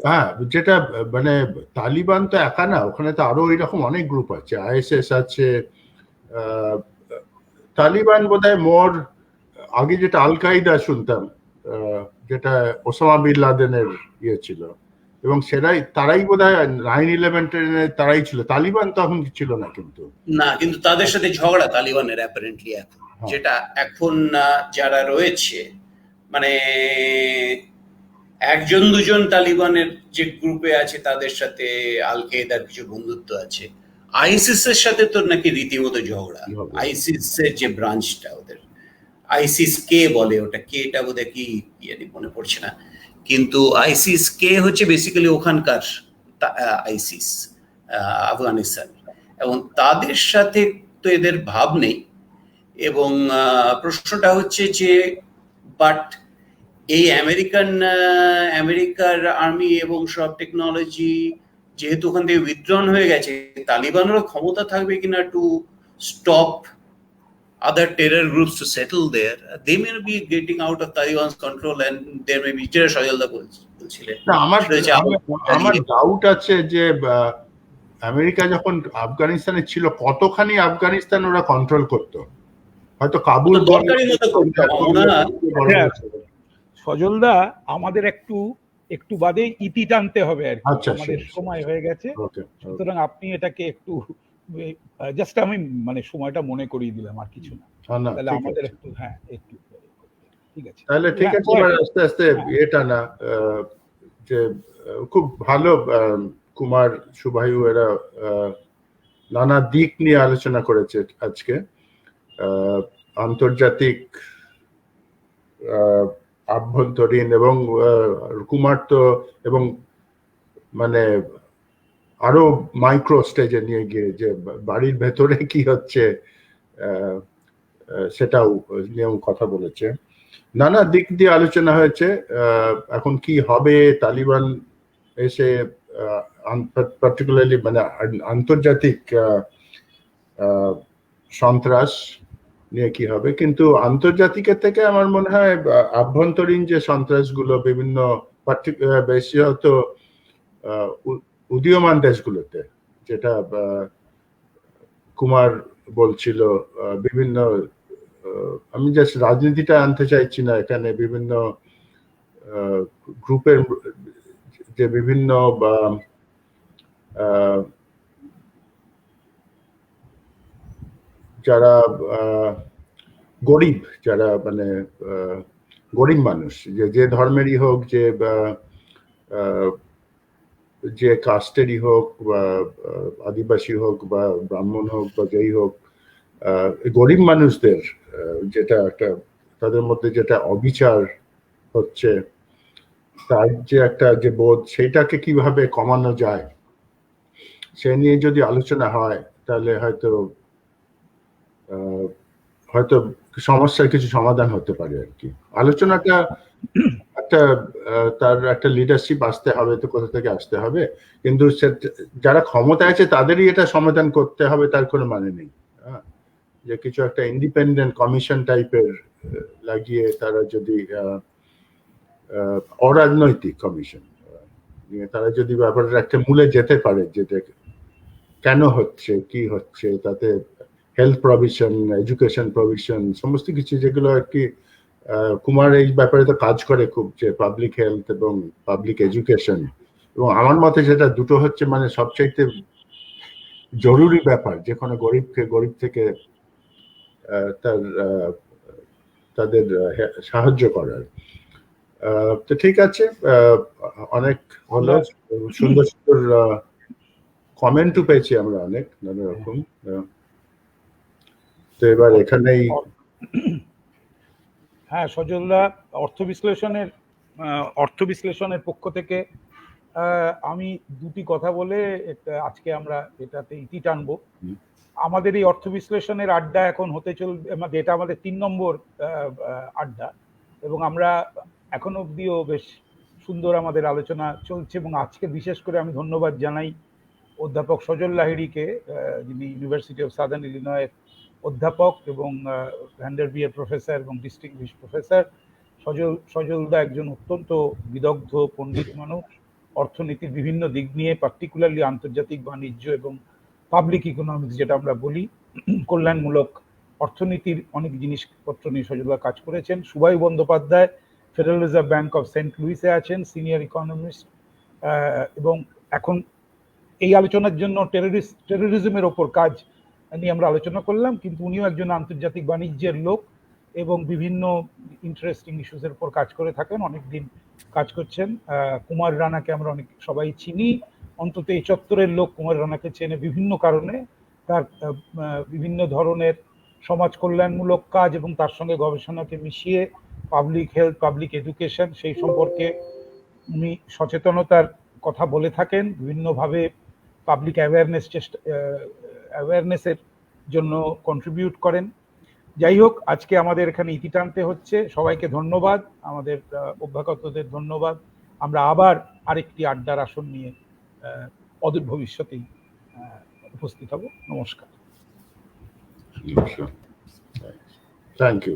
হ্যাঁ, যেটা মানে তালিবান তো একা না, ওখানে তো আরো এরকম অনেক গ্রুপ আছে, আইএসএস আছে। তালিবান বোধহয় মোর আগে যেটা আল কায়দা শুনতাম, যেটা ওসামা বিন লাদেনের ইয়ে ছিল, এবং তারাই বোধহয় 9/11 তারাই ছিল। তালিবান তখন ছিল না, কিন্তু তাদের সাথে ঝগড়া তালিবানের অ্যাপারেন্টলি এখন, যেটা এখন যারা রয়েছে, মানে একজন দুজন তালিবানের যে গ্রুপে আছে তাদের সাথে আল কায়দার কিছু বন্ধুত্ব আছে। আইসিস এর সাথে তো নাকি রীতিমতো ঝগড়া। আইসিস এর যে ব্রাঞ্চটা ওদের, আইসিস কে বলে, ওটা কেটা বোধহয় কি মনে পড়ছে না, কিন্তু আইসিস কে হচ্ছে বেসিক্যালি ওখানকার আইসিস আফগানিস্তান, এবং তাদের সাথে তো এদের ভাব নেই। এবং প্রশ্নটা হচ্ছে যে বাট এই আমেরিকার আর্মি এবং সব টেকনোলজি যেহেতু ওখান থেকে উইথড্রন হয়ে গেছে, তালিবানেরও ক্ষমতা থাকবে কিনা to stop other terror groups to settle there. They may be getting out of Taliban's control and there may be যেটা সজলদা বলছিলেন। আমার ডাউট আছে যে আমেরিকা যখন আফগানিস্তানে ছিল, কতখানি আফগানিস্তান ওরা কন্ট্রোল করতো, হয়তো কাবুল সজলদা আমাদের একটু একটু বাদেই ইতি টানতে হবে আর কি, আচ্ছা, আমাদের sure, সময় sure. হয়ে গেছে। ওকে, সুতরাং আপনি এটাকে একটু জাস্ট আমি মানে সময়টা মনে করিয়ে দিলাম, আর কিছু না। না তাহলে ঠিক আমাদের আছে, একটু একটু ঠিক আছে, তাহলে ঠিক হ্যাঁ আছে। এবার আস্তে আস্তে হ্যাঁ এটা না যে খুব ভালো কুমার শুভায়ু এরা নানা দিক নিয়ে আলোচনা করেছে আজকে। আন্তর্জাতিক, আভ্যন্তরীণ এবং কুমার তো এবং মানে আরো মাইক্রো স্টেজে নিয়ে গিয়ে যে বাড়ির ভেতরে কি হচ্ছে সেটাও নিয়েও কথা বলেছে। নানা দিক দিয়ে আলোচনা হয়েছে। এখন কি হবে, তালিবান এসে পার্টিকুলারলি মানে আন্তর্জাতিক সন্ত্রাস নিয়ে কি হবে, কিন্তু আন্তর্জাতিকের থেকে আমার মনে হয় আভ্যন্তরীণ যে সন্ত্রাসগুলো বিভিন্ন বেশি হয়তো উদীয়মান দেশগুলোতে, যেটা কুমার বলছিল, বিভিন্ন আমি জাস্ট রাজনীতিটা আনতে চাইছি না এখানে, বিভিন্ন গ্রুপের যে বিভিন্ন যারা গরিব, যারা মানে গরিব মানুষ, যে ধর্মেরই হোক, যে কাস্টেরই হোক, বা আদিবাসী হোক বা ব্রাহ্মণ হোক বা যেই হোক, গরিব মানুষদের যেটা একটা তাদের মধ্যে যেটা অবিচার হচ্ছে, তার যে একটা যে বোধ, সেটাকে কিভাবে কমানো যায় সে নিয়ে যদি আলোচনা হয়, তাহলে হয়তো হয়তো সমস্যার কিছু সমাধান হতে পারে আর কি। আলোচনাটা একটা তার একটা লিডারশিপ আসতে হবে, তো কোথা থেকে আসতে হবে, কিন্তু যারা ক্ষমতায় আছে তাদেরই এটা সমাধান করতে হবে তার কোনো মানে নেই। যে কিছু একটা ইন্ডিপেন্ডেন্ট কমিশন টাইপের লাগিয়ে তারা যদি অরাজনৈতিক কমিশন তারা যদি ব্যাপারটা একটা মূলে যেতে পারে, যেটা কেন হচ্ছে, কি হচ্ছে, তাতে হেলথ প্রভিশন, এডুকেশন প্রভিশন, সমস্ত কিছু যেগুলো আর কি। কুমার এই ব্যাপারে তো কাজ করে খুব, যে পাবলিক হেলথ এবং পাবলিক এডুকেশন, এবং আমার মতে যেটা দুটো হচ্ছে মানে সবচাইতে জরুরি ব্যাপার, যে কোনো গরিব থেকে তাদের সাহায্য করার। তো ঠিক আছে, অনেক হলো, সুন্দর সুন্দর কমেন্টও পেয়েছি আমরা অনেক নানা রকম। তো এবার এখানেই হ্যাঁ, সজলদা, অর্থ বিশ্লেষণের পক্ষ থেকে আমি দুটি কথা বলে আজকে আমরা এটাতে ইতি টানবো। আমাদের এই অর্থ বিশ্লেষণের আড্ডা এখন হতে চলবে, এটা আমাদের 3 নম্বর আড্ডা, এবং আমরা এখন অবধিও বেশ সুন্দর আমাদের আলোচনা চলছে। এবং আজকে বিশেষ করে আমি ধন্যবাদ জানাই অধ্যাপক সজল লাহিড়ীকে, যিনি ইউনিভার্সিটি অফ সাদার্ন ইলিনয়ের অধ্যাপক এবং ভ্যান্ডারবিয়ার প্রফেসর এবং ডিস্ট্রিক্ট প্রফেসর। সজলদা একজন অত্যন্ত বিদগ্ধ পণ্ডিত মানুষ, অর্থনীতির বিভিন্ন দিক নিয়ে, পার্টিকুলারলি আন্তর্জাতিক বাণিজ্য এবং পাবলিক ইকোনমিক্স যেটা আমরা বলি, কল্যাণমূলক অর্থনীতির অনেক জিনিসপত্র নিয়ে সজলদা কাজ করেছেন। Shubhayu Bandyopadhyay Federal Reserve Bank of Saint লুইসে আছেন, সিনিয়র ইকোনমিস্ট, এবং এখন এই আলোচনার জন্য টেরোরিজমের ওপর কাজ নিয়ে আমরা আলোচনা করলাম, কিন্তু উনিও একজন আন্তর্জাতিক বাণিজ্যের লোক এবং বিভিন্ন ইন্টারেস্টিং ইস্যুসের উপর কাজ করে থাকেন, অনেকদিন কাজ করছেন। কুমার রানাকে আমরা সবাই চিনি, অন্তত এই চত্বরের লোক কুমার রানাকে চেনে বিভিন্ন কারণে। তার বিভিন্ন ধরনের সমাজ কল্যাণমূলক কাজ এবং তার সঙ্গে গবেষণাকে মিশিয়ে পাবলিক হেলথ, পাবলিক এডুকেশন, সেই সম্পর্কে উনি সচেতনতার কথা বলে থাকেন, বিভিন্নভাবে পাবলিক অ্যাওয়ারনেসের জন্য কন্ট্রিবিউট করেন। যাই হোক, আজকে আমাদের এখানে ইতি টানতে হচ্ছে। সবাইকে ধন্যবাদ, আমাদের অভ্যাগতদের ধন্যবাদ। আমরা আবার আরেকটি আড্ডার আসন নিয়ে অদূর ভবিষ্যতেই উপস্থিত হব। নমস্কার। Thank you.